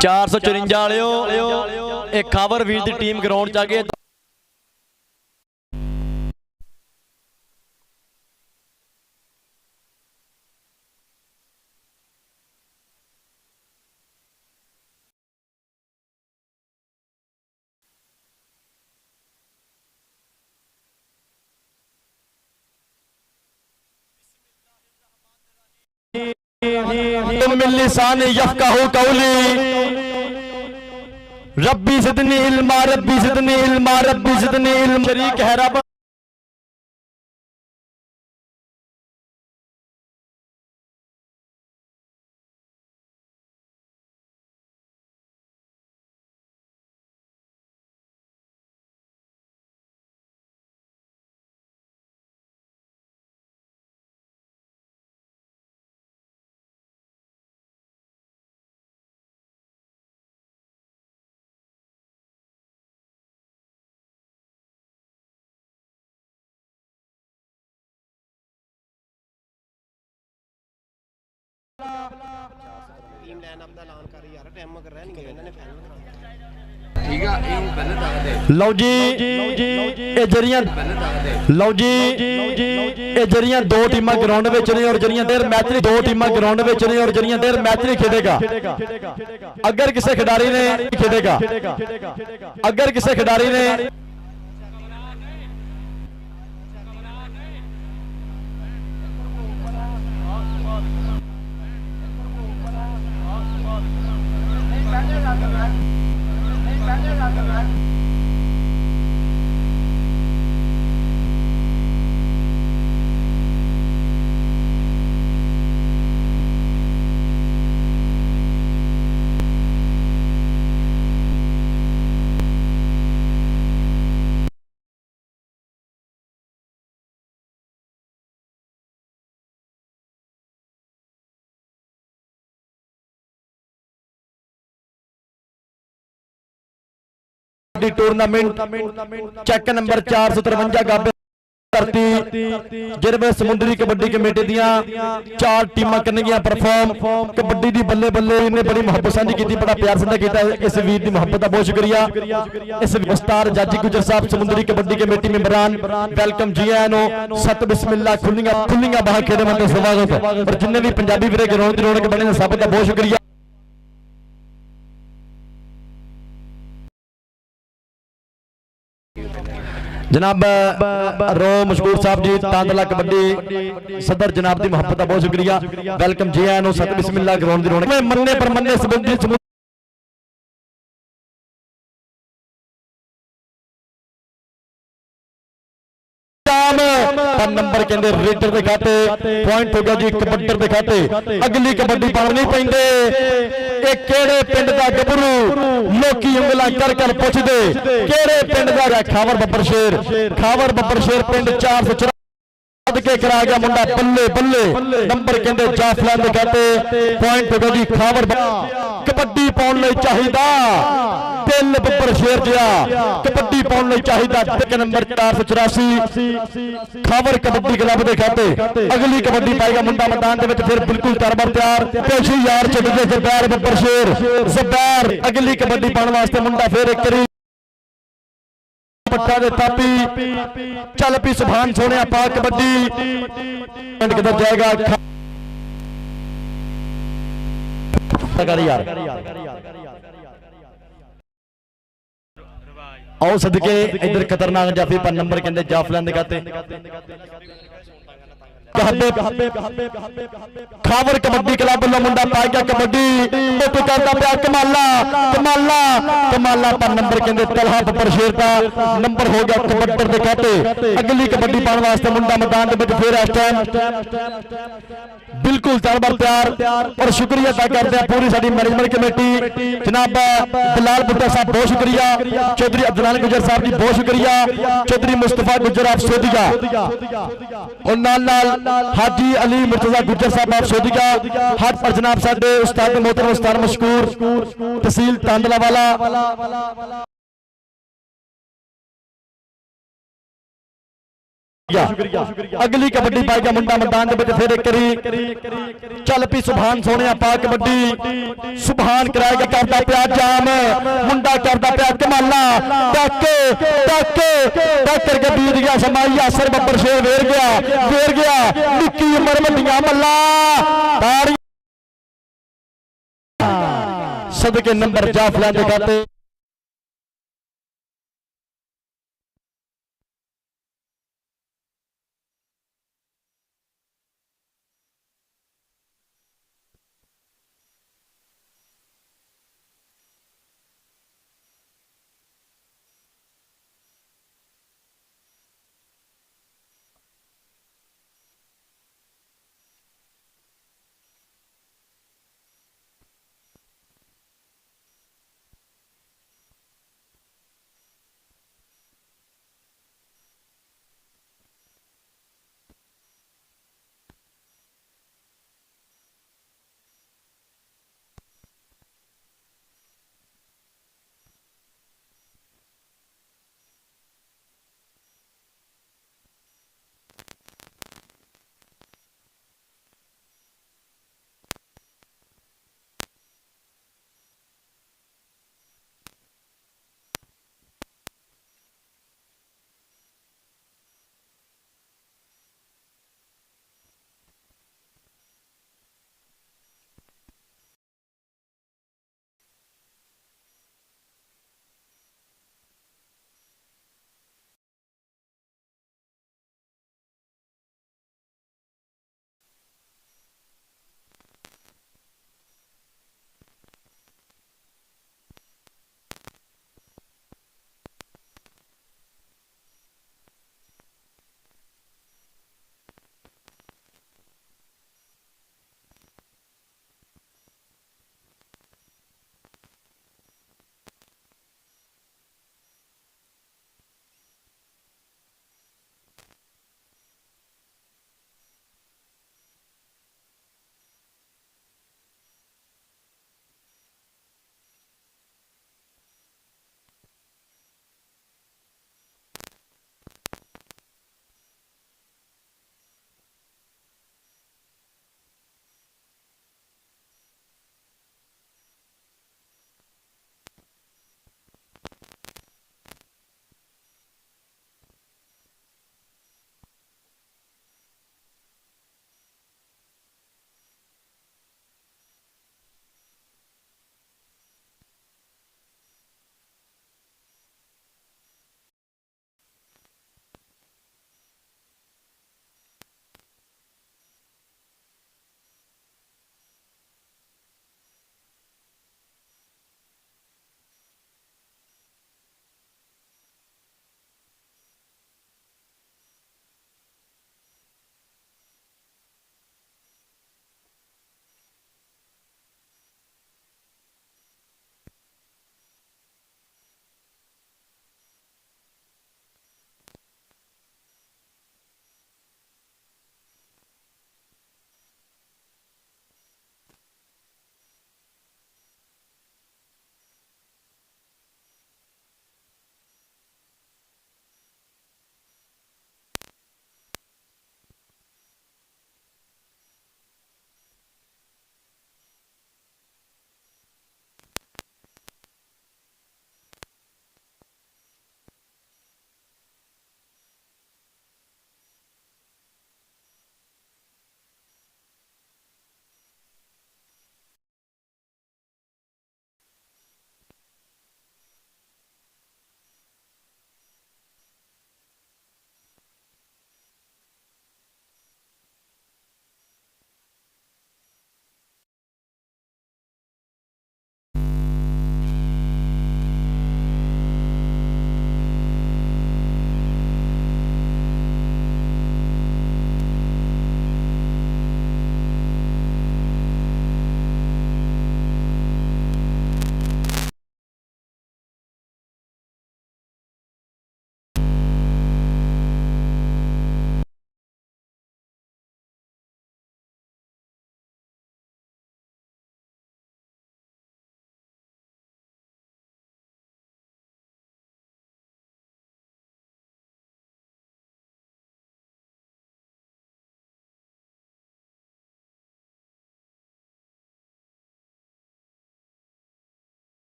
454 वालिओ एक खावर वीर दी team ground च आ गई। मिल्लिसानी यफ़क़हू क़ौली रब्बी ज़िदनी इल्मा रब्बी ज़िदनी इल्मा रब्बी ज़िदनी इल्मा। शरीक है रब लो जी जरियां दो टीमां ग्राउंड में ने और जरियां देर मैच दो टीमां ग्राउंड में ने और जरियां देर मैच नहीं खेलेगा। अगर किसी खिडारी ने खेलेगा अगर किसी खिडारी ने टूर्नामेंट चेक नंबर 453 गाबे धरती जिसमें समुद्री कबड्डी कमेटी दियां 4 टीमां करनगियां परफॉर्म। कबड्डी दी बल्ले बल्ले इन्हें बड़ी मुहब्बत साझी की, बड़ा प्यार साझा किया। इस वीर की मुहब्बत का बहुत शुक्रिया। इस उस्ताद जाजी गुजर साहब समुद्री कबड्डी कमेटी मेंबरान वेलकम जी आया नो। सत बिस्मिल्लाह खुलियां बाहर खेड़े मंद स्वागत और जिन्हें भी पंजाबी वीरे ग्राउंड की रौनक बने सब का बहुत शुक्रिया। जनाब रो मशहूर साहब जी तांदला कबड्डी सदर जनाब की मुहब्बत का बहुत शुक्रिया। वेलकम जी आया नो। सत बिस्मिल्लाह ग्राउंड की रौनक मन्ने पर मन्ने समुद्री नंबर कहते रेडर के खाते पॉइंट हो गया जी कबड्डर के खाते। अगली कबड्डी पाण नहीं पेंदे केड़े पिंड दा गबरू लोकी उंगला कर कर पुछदे केड़े पिंड दा खावर बब्बर शेर पिंड 404 के करा गया मुंडा बल्ले बल्ले। नंबर कहते जाफला के खाते पॉइंट हो गया जी खावर कबड्डी पाउण लई चाहिदा दिल बब्बर शेर जिया कबड्डी पाउण लई चाहिदा। नंबर 484 खावर कबड्डी क्लब के खाते अगली कबड्डी पाएगा मुंडा मैदान के फिर बिल्कुल तरबर तैयार पेशी यार चढ़ते जबैर बब्बर शेर जबैर अगली कबड्डी पाने वास्ते मुंडा फिर एक करी पट्टा दे तापी चल पी सुभान सोने पा कबड्डी किधर जाएगा यार आओ सदके इधर खतरनाक जाफी पर नंबर कहते जाफलन दिखाते खावर कबड्डी क्लब वालों मुंडा पा गया कबड्डी तो करता पाया कमाला कमाला कमाला पर नंबर कहते तलहा बब्बर शेर का नंबर हो गया कबड्डर के खाते। अगली कबड्डी पाने वास्ते मुंडा मैदान के फिर इस टाइम बिल्कुल तरबर तैयार और शुक्रिया अदा करते हैं पूरी साडी मैनेजमेंट कमेटी जनाब बिलाल बुट्टा साहब बहुत शुक्रिया। चौधरी अब्दुल गुजर साहब जी बहुत शुक्रिया। चौधरी मुस्तफा गुजर आप सोदिया और नाल हाजी अली मुर्तजा गुजर साहब आप सोदिया हज पर जनाब साडे उस्ताद मोहतरम उस्ताद मशकूर तहसील तांदला वाला अगली कबड्डी पाएगा मुंडा मैदान फिर एक करी चल पी सुभान सोने पा कबड्डी सुभान कराएगा करता पिया जाम मुंडा करता पिया कमाला टक टक टक करके बीत गया समाई आसर बब्बर शेर वेर गया निक्की उम्र वड्डियां मल्ला सदके नंबर जाफला के खाते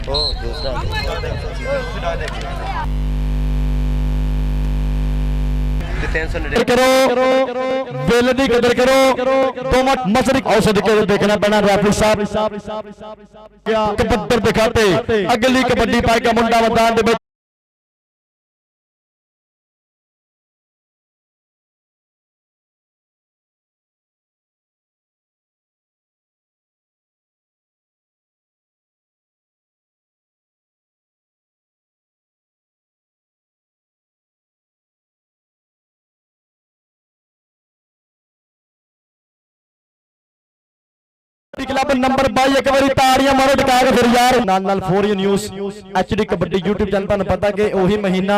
करो बिल की कदर करो मसरी औसत के देखना पैना रेफरी साहब कबड्डी दिखाते अगली कबड्डी पाई का मुंडा मैदान दे क्लब नंबर 22 एक बारी ताड़ियां मारो टिका के फिर यार नाल 4 news HD kabaddi YouTube channel ਤੁਹਾਨੂੰ ਪਤਾ ਕਿ ਉਹੀ ਮਹੀਨਾ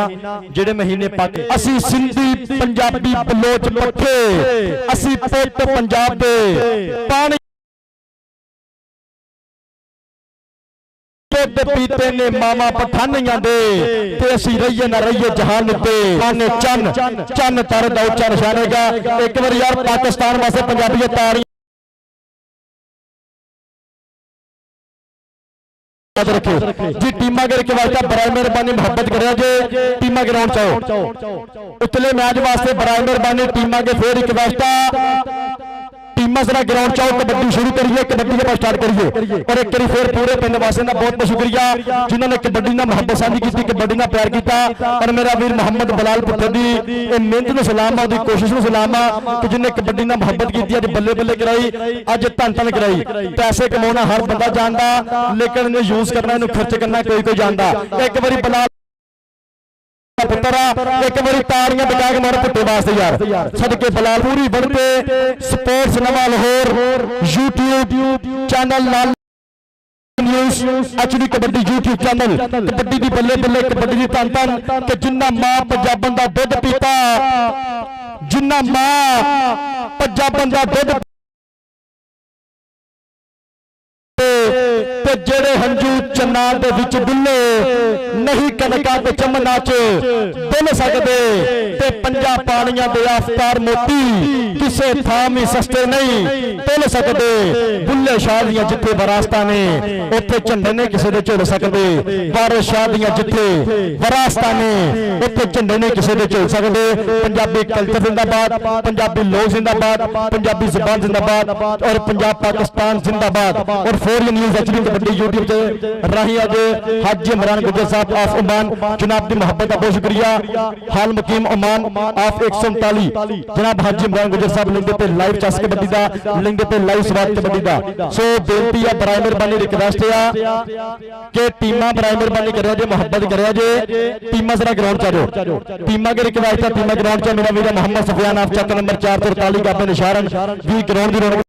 ਜਿਹੜੇ ਮਹੀਨੇ ਪਾਕੇ ਅਸੀਂ ਸਿੰਧੀ ਪੰਜਾਬੀ ਬਲੋਚ ਪੱਠੇ ਅਸੀਂ ਪੁੱਤ ਪੰਜਾਬ ਦੇ ਪਾਣੀ ਦੁੱਧ ਪੀਤੇ ਨੇ ਮਾਮਾ ਪਠਾਨੀਆਂ ਦੇ ਤੇ ਅਸੀਂ ਰਹੀਏ ਨਾ ਰਹੀਏ ਜਹਾਨ ਉੱਤੇ ਆਨੇ ਚੰਨ ਤਰ ਦਾ ਉੱਚਾ ਨਿਸ਼ਾਨੇਗਾ ਇੱਕ ਵਾਰ ਯਾਰ ਪਾਕਿਸਤਾਨ ਵਾਸਤੇ ਪੰਜਾਬੀਏ ਤਾੜੀਆਂ रखे जी टीमा के रिक्वेस्ट बराए मेहरबानी मोहब्बत करें जे टीमा ग्राउंड चाहो उतले मैच वास्ते बराए मेहरबानी टीमा के फिर रिक्वेस्ट टीमा जरा ग्राउंड चाहो कबड्डी शुरू करिए कबड्डी के स्टार्ट करिए और एक फिर पूरे पिंड वासियों का बहुत बहुत शुक्रिया जिन्होंने कबड्डी ना मोहब्बत साझी की कबड्डी ना प्यार किया और मेरा वीर मोहम्मद बलाल पुत्र दी मेहनत नूं सलाम आ कोशिश नूं सलाम आ कि जिन्हें कबड्डी ना मोहब्बत की अज बल्ले बल्ले कराई अज धन धन कराई पैसे कमाना हर बंदा जानता लेकिन इन्हें यूज करना इन्हें खर्च करना कोई जानता एक बारी बलाल पुत्रा एक बारी ताड़ियां बजा के मारो पुट्टे वास्ते यार सदके बलाल पूरी बढ़ते स्पोर्ट्स नवा लाहौर यूट्यूब चैनल नाल news HD kabaddi YouTube channel kabaddi दी बल्ले बल्ले कबड्डी दी तन तन ते जिन्ना मां पंजाबन दा दुध पीता जिन्ना मां पंजाबन दा दुध ते जेड़े हंजू चन्ना दे विच डुल्ले नहीं कनका ते चमना च डुल सकदे ते पंजा पानियां दे आफ्तार मोती किसे थाम ही सस्ते नहीं डुल सकदे बुल्ले शाह दियां जिथे वरासतां ने उत्थे झंडे ने किसे दे झुल सकदे वारिस शाह दियां जिथे वरासतां ने उत्थे झंडे ने किसे दे झुल सकदे पंजाबी कल्चर जिंदाबाद पंजाबी लोग जिंदाबाद पंजाबी जुबान जिंदाबाद और पंजाब पाकिस्तान जिंदाबाद और 4 न्यूज़ एचडी कबड्डी यूट्यूब से राही अज हाजी इमरान गुजर साहब ऑफ ओमान जनाब की मोहब्बत का बहुत शुक्रिया हाल मुकीम ओमान ऑफ 139 जनाब हाजी इमरान गुजर साहब लिंक पे लाइव चस कबड्डी दा लिंक पे लाइव स्वागत कबड्डी दा सो बेनती है बराए मेहरबानी रिक्वेस्ट है कि टीमा बराए मेहरबानी करिया जे मोहब्बत करिया जे टीमा जरा ग्राउंड च आ जाओ टीमा के रिक्वेस्ट है टीमा ग्राउंड च मेरा वीर मोहम्मद सफियान ऑफ चक नंबर 443 का अपने निशारन भी ग्राउंड दी रौनक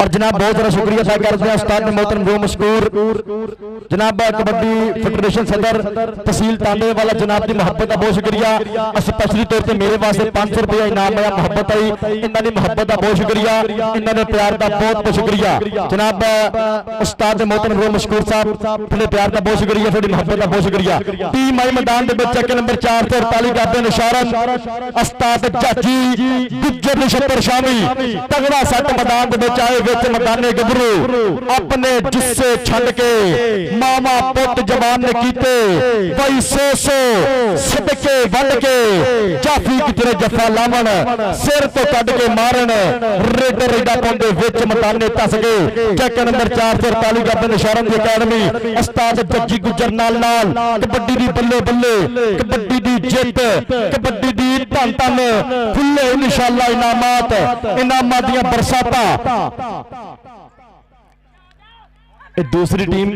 और जनाब बहुत सारा शुक्रिया अदा करते हैं उस्ताद मोहतरम जो मशकूर जनाब कबड्डी फेडरेशन सदर तहसील तांडे वाला जनाब की मोहब्बत का बहुत शुक्रिया स्पेशली तौर पर मेरे वास्ते 500 रुपया इनाम आया मोहब्बत आई इन्होंने मोहब्बत का बहुत शुक्रिया इन्होंने प्यार का बहुत बहुत शुक्रिया जनाब उस्ताद मोहतरम जो मशकूर साहब थोड़े प्यार का बहुत शुक्रिया थोड़ी मोहब्बत का बहुत शुक्रिया टीम आई मैदान के चक नंबर 448 का निशारन उस्ताद चाची गुज्जर नछत्तर शामी तगड़ा सट मैदान के आए मैदाने गबरू अपने जिस्से छड़ के मामा पुत जवान ने कीते भाई सो सदके वंड के जाफी कितने जफा लावन सिर तो कट के मारन रेडर रेडा पाउंदे विच मैदाने धस गए चेक नंबर 448 का अपने निशारन दी अकादमी उस्ताद जज्जी गुजर नाल कबड्डी दी बल्ले बल्ले कबड्डी दी जित कबड्डी दी धन धन खुले इंशाअल्लाह इनामात दियां बरसातां दूसरी टीम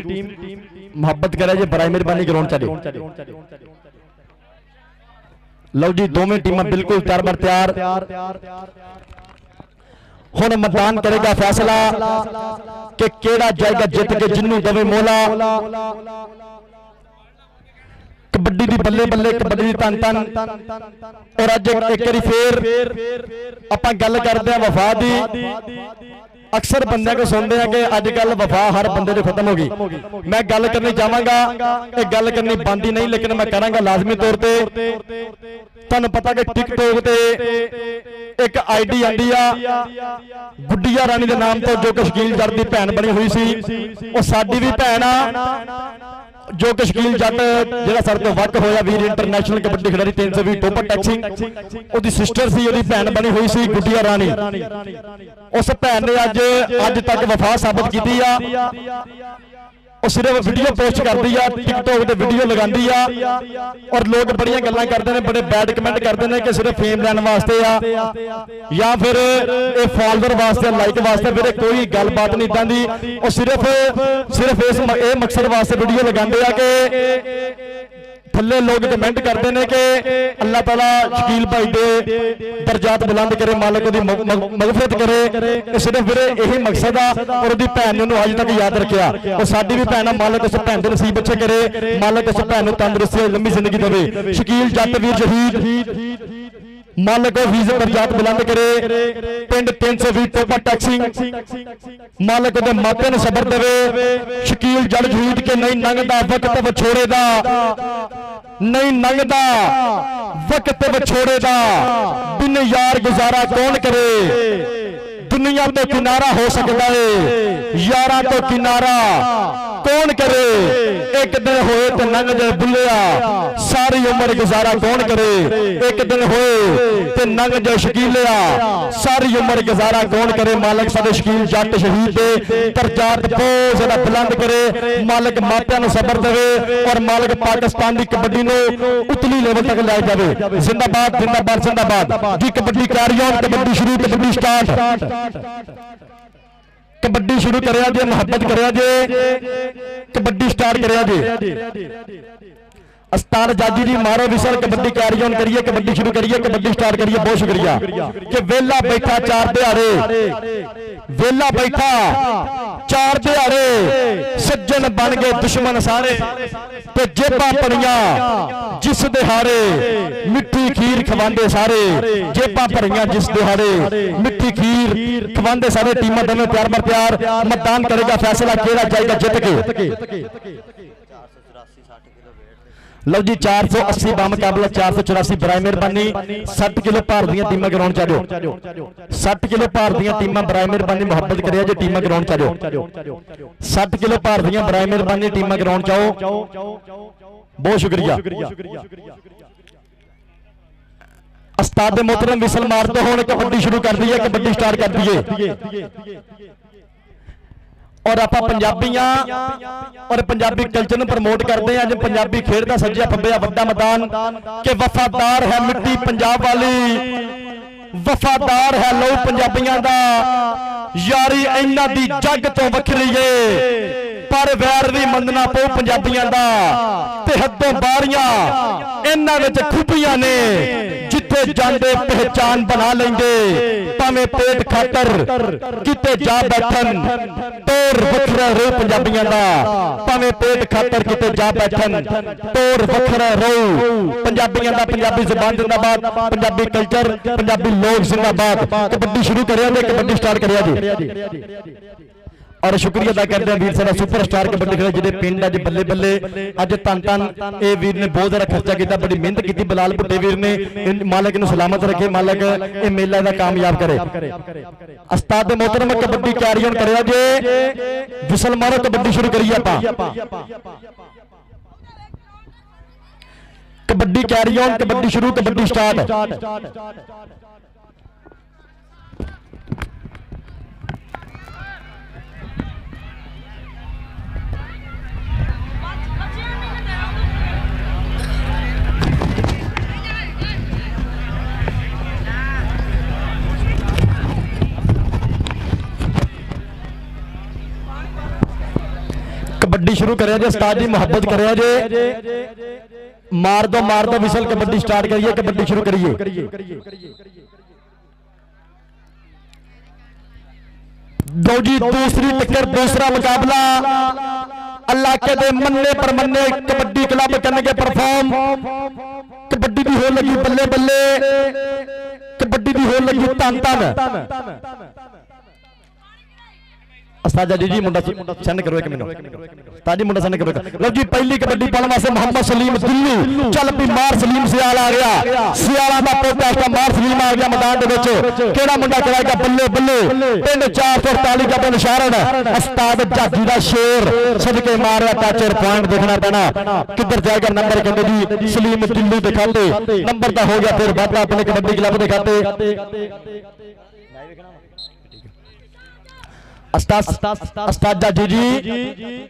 मोहब्बत करे जे बराए मेहरबानी ग्राउंड चले लो जी दोवें टीमां बिल्कुल तैयार बर तैयार हुण मैदान करेगा फैसला कि केड़ा जाएगा जित के जिन्नू दवे मोला कबड्डी दी बल्ले बल्ले कबड्डी दी तन तन और अज एक बारी फिर आपां गल करदे हां वफा दी अक्सर बंदे को सुनते हैं कि अजकल वफा हर बंदे जो खत्म हो गई। मैं गल करनी चाहांगा, ये गल करनी बनती नहीं लेकिन मैं करांगा लाजमी तौर पे। तुहानू पता कि टिकटॉक ते एक आईडी आंदी आ गुड्डिया रानी के नाम तो, जो कि शकील जट की भैन बनी हुई सी। वो साडी भी भैन आ, जो कि शकील जट जिहड़ा सर तो वक होया वीर इंटरनेशनल कबड्डी खिडारी 320 टोपर टैक्सिंग, उसकी सिस्टर सी, उसकी भैन बनी हुई सी गुड्डिया रानी। उस भैन ने अज तक वफा साबित की आ। वो सिर्फ वीडियो पोस्ट करती है, टिकटॉक ते वीडियो लगाती है और लोग बड़िया गल्लां करते हैं, बड़े बैड कमेंट करते हैं कि सिर्फ फेम लैन वास्ते आ या फिर ये फॉलोअर वास्ते, लाइक वास्ते। फिर कोई गलबात नहीं इदां दी। वो सिर्फ इस मकसद वास्ते वीडियो लगाते हैं कि थल्ले लोग कमेंट करते हैं कि अल्लाह ताला शकील भाई दे दर्जात बुलंद करे, मालिक दी मगफरत करे। सिर्फ फिर यही मकसद आ और उसकी भैन ने अज तक याद रखा। और साडी भी भैन, मालिक उस भैन के नसीब अच्छे करे, मालिक उस भैन को तंदुरुस्ती लंबी जिंदगी देवे। शकील जट वीर शहीद, मालिक वीज़ दर्जात बुलंद करे। पिंड 320 टोपा टैक्सिंग, मालिक दे मापे ने सबर देवे। शकील जट शहीद के नहीं लंघदा वक्त विछोड़े दा, नहीं लंघदा वक्त विछोड़े दा, बिन यार गुजारा कौन करे। दुनिया तो किनारा हो सकता है, यारा तो किनारा कौन करे। एक दिन होए तो लंघ जाए बुलिया, सारी उम्र गुजारा कौन करे। एक दिन होए तो लंघ जाए शकीलिया, सारी उम्र गुजारा कौन करे। मालिक साडे शकील जट शहीद दे दर्जात बहुत ज्यादा बुलंद करे, मालिक मापियां नूं सबर देवे और मालिक पाकिस्तान की कबड्डी नूं उतली लेवल तक लै जावे। जिंदाबाद जिंदाबाद जिंदाबाद जी। कबड्डी कैरी ऑन, कबड्डी शुरू, कबड्डी स्टार्ट। कबड्डी शुरू करिया जे, मुहब्बत करिया जे, कबड्डी स्टार्ट करिया जे। अस्तार जाजी जी मारो विसल, कबड्डी कैरी ऑन करिए, कबड्डी शुरू करिए, कबड्डी स्टार्ट करिए। बहुत शुक्रिया कि वेला बैठा चार दिहाड़े, वेला बैठा चार दिहाड़े, सज्जन बन गए दुश्मन सारे, ते जेबा भरिया जिस दिहाड़े मिट्टी खीर खवांदे सारे। जेबा भरिया जिस दिहाड़े मिट्टी खीर खवांदे सारे। टीमां दोनों तैयार बर तैयार, मतदान करेगा, फैसला केड़ा जाएगा जित के। लो जी 480 बामुकाबला 484 बराए मेहरबानी। 60 किलो भार दी टीमां ग्राउंड च आ जाओ, 60 किलो भार दी टीमां बराए मेहरबानी मुहब्बत करिए जे टीमां ग्राउंड च आ जाओ। 60 किलो भार दी बराए मेहरबानी टीमां ग्राउंड च आओ। बहुत शुक्रिया। उस्ताद मोहतरम विसल मार दो, हुण कबड्डी शुरू कर दी है, कबड्डी स्टार्ट कर दी। और आप पंजाबियां और पंजाबी कल्चर नूं प्रमोट करते हैं। अज पंजाबी खेड दा सज्जा फब्बे वड्डा मैदान के वफादार है मिट्टी पंजाब वाली, वफादार है लहू पंजाबियां दा, यारी इन्हां दी जग तो वखरी है, पर वैर भी मंनना पऊ पंजाबियां दा, ते हदों बाहरियां इन्हां विच खूबियां ने, जिथे जांदे पहचान बना लेंगे, भावें पेट खातर किते जा बैठन, तोर वखरा रो पंजाबियां दा, भावें पेट खातर किते जा बैठन, तोर वखरा रो पंजाबियां दा। पंजाबी जुबान जिंदाबाद, पंजाबी कल्चर, पंजाबी लोग जिंदाबाद। कबड्डी शुरू करिया जे, कबड्डी स्टार्ट करिया जी। और शुक्रिया अदा करते हैं वीर साडा सुपर स्टार कबड्डी खिडारी जिहदे पिंड अज बल्ले बल्ले अज धन धन ये वीर ने बहुत ज्यादा खर्चा किया, बड़ी मेहनत की। बिलाल भुट्टे वीर ने, मालिक नूं सलामत रखे, मालिक ये मेला दा कामयाब करे। उस्ताद मोहतरम कबड्डी कैरी ऑन करिया जे, विसल मारो, कबड्डी शुरू करिए आपां। कबड्डी कैरी ऑन, कबड्डी शुरू, कबड्डी स्टार्ट। कबड्डी शुरू करिए जे, उस्ताद जी मुहब्बत करिए जे, मार दो विसल, कबड्डी स्टार्ट करिए, कबड्डी शुरू करिए। दो जी दूसरी टक्कर, दूसरा मुकाबला अल्लाह के दे मन्ने पर मन्ने कबड्डी क्लब करने परफॉर्म। कबड्डी भी हो लगी बल्ले बल्ले, कबड्डी भी हो लगी तन तन। ਉਸਤਾਦ ਜੀ ਮੁੰਡਾ ਸੈਂਡ ਕਰੋ ਇੱਕ ਮੈਨੂੰ ताजी मुंडा सन करो लो जी पहली कबड्डी पाने वास्ते मोहम्मद सलीम दिल्ली चल भी मार सलीम सियाल आ गया सियाला दा पोता का मार सलीम आ गया मैदान दे विच केड़ा मुंडा कराएगा बल्ले बल्ले पिंड 448 का पिंड शारण उस्ताद जाजी दा शेर सदके मारिया टच और पॉइंट देखना पैना किधर जाएगा नंबर कहंदे जी सलीम दिल्ली दिखाते नंबर दा हो गया फिर बाबा अपने कबड्डी क्लब दिखाते अस्ताद जी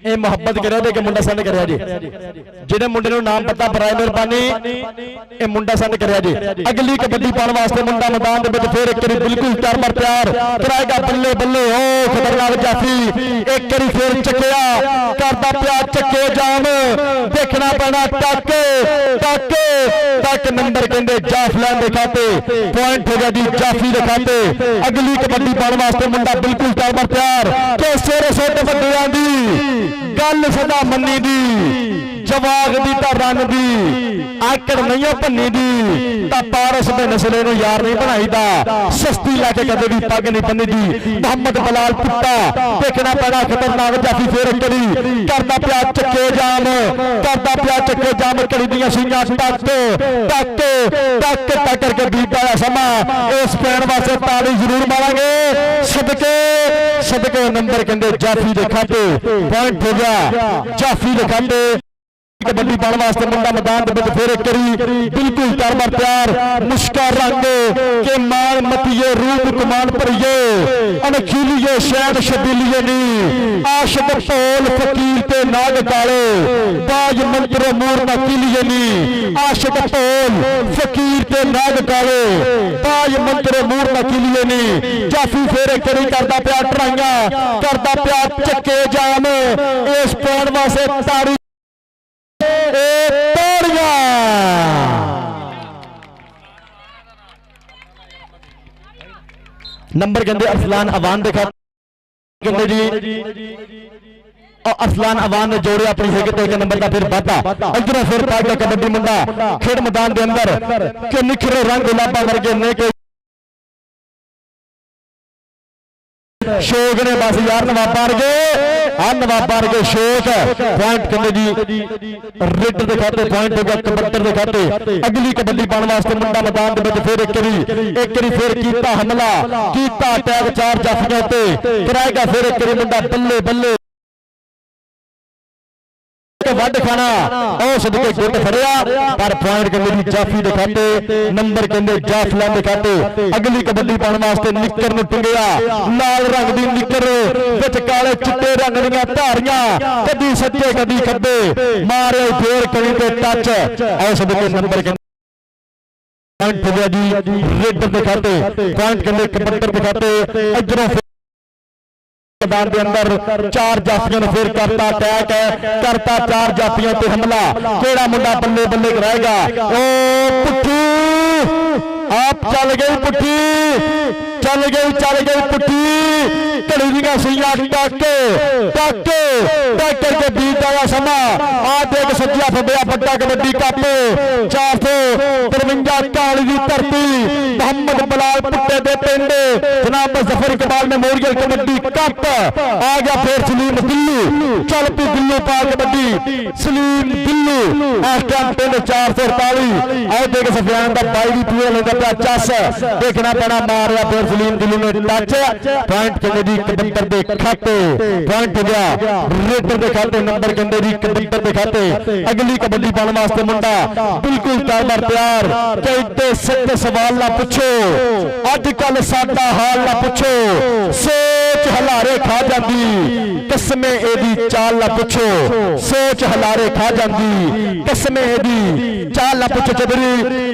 ये मोहब्बत करो दे के मुंडा सन करया जी जिहड़े मुंडे नूं नाम पता बराए मेहरबानी ये मुंडा सन करया जी अगली कबड्डी पाने वास्ते मुंडा मैदान दे विच फिर एक बारी बिल्कुल तरमर तैयार कराएगा बल्ले बल्ले ओ खतरनाक जाफी एक बारी फिर चकिया करदा पिया चके जाम देखना पैना टक टक टक नंबर कहंदे जाफलैन दे खाते पॉइंट हो गया जी जाफी दे खाते अगली कबड्डी पाने वास्ते मुंडा बिल्कुल तरमर तैयार के सिर सुट बंदियां दी गल सदा मन्नी दी जवाग दी तां रन दी आकड़ नहीं भन्नी दी तां पारस दे नस्ले नूं यार नहीं बनाईदा सस्ती लैके कदे भी पग नहीं बन्नी दी मोहम्मद बलाल पुट्टा देखना पैना खतरनाक जाफी फिर करी करदा पिया चक्के जाम करदा पिया चक्के जाम कड़ी दियां सीयां टक टक टक टक करके बीत आया समा इस पैण वास्ते ताली जरूर मारांगे सदके सदके नंबर कहंदे जाफी दे खाते पॉइंट हो गया जाफी दे खाते कबड्डी पाने वास्ते मुंडा मैदान दे विच फिर करी बिल्कुल तरमर तैयार मुश्का रंग के मान मतिए रूप कुमान भरिए अनखीलिए शैद शबीलिए नी आशिक ढोल फकीर ते नाग काले बाज मंत्र मूर ना किलिए नी आशिक ढोल फकीर ते नाग काले बाज मंत्र मूर ना किलिए नी जाफी फिर करी करदा पिया ट्राइयां करदा पिया चक्के जाम इस पैण वास्ते ताड़ी नंबर कहते अरसलान अवान देखा कहते जी और अरसलान अवान ने जोड़े अपनी हिग ते नंबर का फिर वाधा इधरों फिर पा के कबड्डी मुंडा खेड मैदान के अंदर के निखरे रंग गुलाबा वर्गे ने के शौक ने बस यार नवाबा वर्गे नवाबा वर्गे शौक पॉइंट कहते जी रिट दिखाते पॉइंट हो गया कबड्डर दिखाते अगली कबड्डी पाने वास्ते मुंडा मैदान दे विच फिर एक फिर कीता हमला कीता अटैक चार जाफियां ते कराएगा फिर एक मुंडा बल्ले बल्ले वड खाना और सदके गुट फड़िया पर पॉइंट कहते जाफी दिखाते नंबर कहते जाफलैन दिखाते अगली कबड्डी पाने वास्ते निक्कर नूं टंगिया लाल रंग दी निक्कर विच काले चिट्टे रंग दीयां धारियां कदी सज्जे कदी खब्बे मारे फेर करी ते टच और सदके नंबर कहते पॉइंट हो गया जी रेड दिखाते पॉइंट कहते कबड्डर दिखाते इधरों मैदान के अंदर चार जाफियों ने फिर करता अटैक करता चार जाफियों पे हमला केड़ा मुंडा बल्ले बल्ले कराएगा ओ पुट्ठी आप चल गई पुट्ठी चल गई पुट्ठी घड़ी दियां सुइयां टक टक टक करके बीत आया समा आ देख सज्जा फब्बिया बड़ा कबड्डी कप 453 काली दी धरती मोहम्मद बलाल पुट्टे दे पिंड जनाब जफर इकबाल मेमोरियल कबड्डी कप आ गया फिर सलीम दिल्ली चल पी दिल्ली पा कबड्डी सलीम दिल्ली इस टाइम पिंड 448 आओ देख सफियान का बाई भी पूरा लेंदा पिया चस देखना पैना मारिया फिर सलीम दिल्ली ने टच पॉइंट कहते जी कबड्डर दे खाते पॉइंट हो गया रेडर दे खाते नंबर कहते जी कबड्डर दे खाते अगली कबड्डी पाने वास्ते मुंडा बिल्कुल तरमर तैयार कहते सच्चे सवाल ना पूछो अजकल साडा हाल ना पूछो सोच हलारे खा जाती कसमें एदी चाल ना पूछो सोच हलारे खा जाती कसमें एदी चाल ना पूछो चौधरी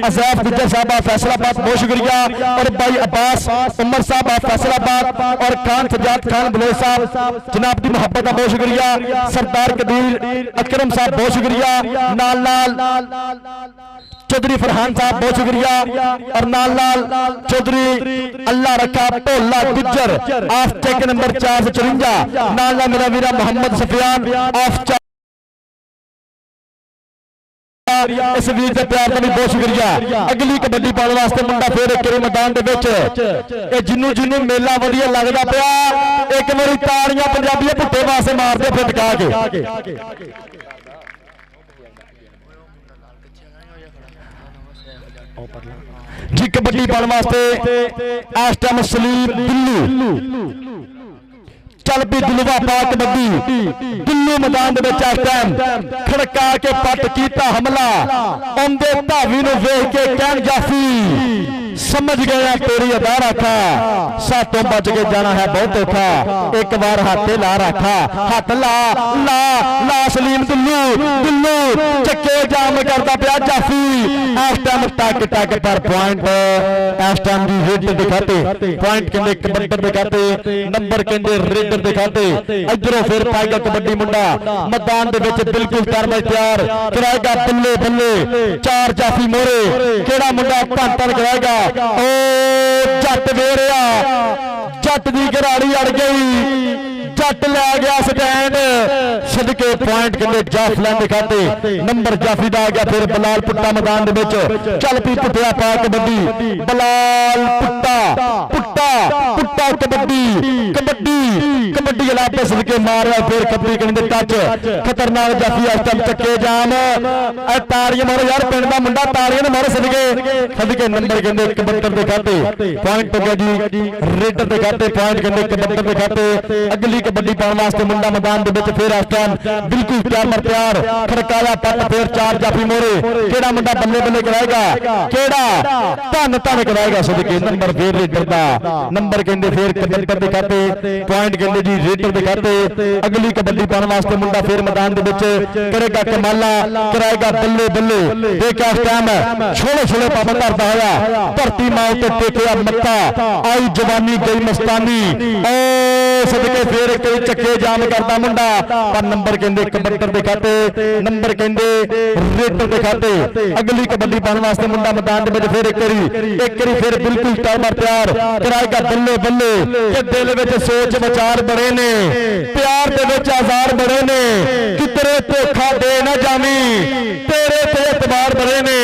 अज़ैफ गुज्जर साहब फैसलाबाद बहुत शुक्रिया और भाई अब्बास उमर साहब फैसलाबाद और खान सजाद खान बलोच साहब जनाब की मोहब्बत का बहुत शुक्रिया सरदार कबीर अकरम साहब बहुत शुक्रिया नाल नाल चौधरी फरहान साहब बहुत शुक्रिया और नाल नाल चौधरी अल्लाह रखा भोला गुज्जर ऑफ चेक नंबर 454 नाल नाल मेरा वीरा मोहम्मद सफियान ऑफ इस वीर के प्यार का भी बहुत शुक्रिया। अगली कबड्डी पाने वास्ते मुंडा फिर एक मैदान दे विच जिन्नू जिन्नू मेला वधिया लगदा पिया एक बारी ताड़ियां पंजाबी पुट्टे वास्ते मार दे फिर टका के। जी कबड्डी पाने वास्ते इस टाइम सलीम दिल्लू चल भी दिलवा पा कबड्डी दिल्लू मैदान दे विच इस टाइम खड़का के पट कीता हमला आंदे धावी नूं वेख के कहन जाफी समझ गया तेरी अदा रखा सातों बच के जाना है बहुत औखा एक बार हाथे ला रखा हाथ ला ला ला सलीम दिल्लू दिल्लू चक्के जाम करता पिया जाफी इस टाइम टक टक पर पॉइंट इस टाइम की रेड दिखाते पॉइंट कहते कबड्डी दिखाते नंबर कहते रेड दिखाते इधरों फिर पाएगा कबड्डी मुंडा मैदान दे विच बिल्कुल करना तैयार कराएगा बल्ले बल्ले चार जाफी मोरे केड़ा मुंडा धन धन कराएगा ओ जट वेरिया जट दी घराड़ी अड़ गई जट लै गया स्टैंड सदके पॉइंट कहते जाफ लैंड दिखाते नंबर जाफी दा आ गया फिर बलाल पुट्टा मैदान दे विच चल पी पुट्टिया पा कबड्डी बलाल पुट्टा पुट्टा पुट्टा कबड्डी कबड्डी कबड्डी इलाके सदके मारिया फिर कबड्डी कहते टच खतरनाक जाफी इस टाइम चक्के जाम ताड़ियां मारो यार पिंड दा मुंडा ताड़ियां मारो सदके सदके नंबर कहते 71 दिखाते पॉइंट हो गया जी रेड दिखाते पॉइंट कहते 71 दिखाते अगली कबड्डी पाने वास्ते मुंडा मैदान दे विच फिर इस टाइम बिल्कुल तैयार खड़काया पट फिर चार जाफी मोरे केड़ा मुंडा बल्ले बल्ले कराएगा केड़ा धन धन कराएगा सदके नंबर फिर रेडर दा नंबर कहते फिर 71 दिखाते पॉइंट कहते जी रेडर दिखाते अगली कबड्डी पाने वास्ते मुंडा फिर मैदान दे विच करेगा कमाला कराएगा बल्ले बल्ले देखा इस टाइम छोले छोले पापा करता होया धरती मां ते टेकिया मत्था आई जवानी गई मस्तानी सदके फिर कई चक्के जाम करता मुंडा पर नंबर कहते 71 दिखाते नंबर कहते रेड दिखाते अगली कबड्डी पाने वास्ते मुंडा मैदान में फिर एक फिर बिल्कुल तैयार कराएगा बल्ले बल्ले के दिल में सोच विचार बड़े ने प्यार दे विच आजार बड़े ने कितरे धोखा दे ना जावी तेरे ते एतबार बड़े ने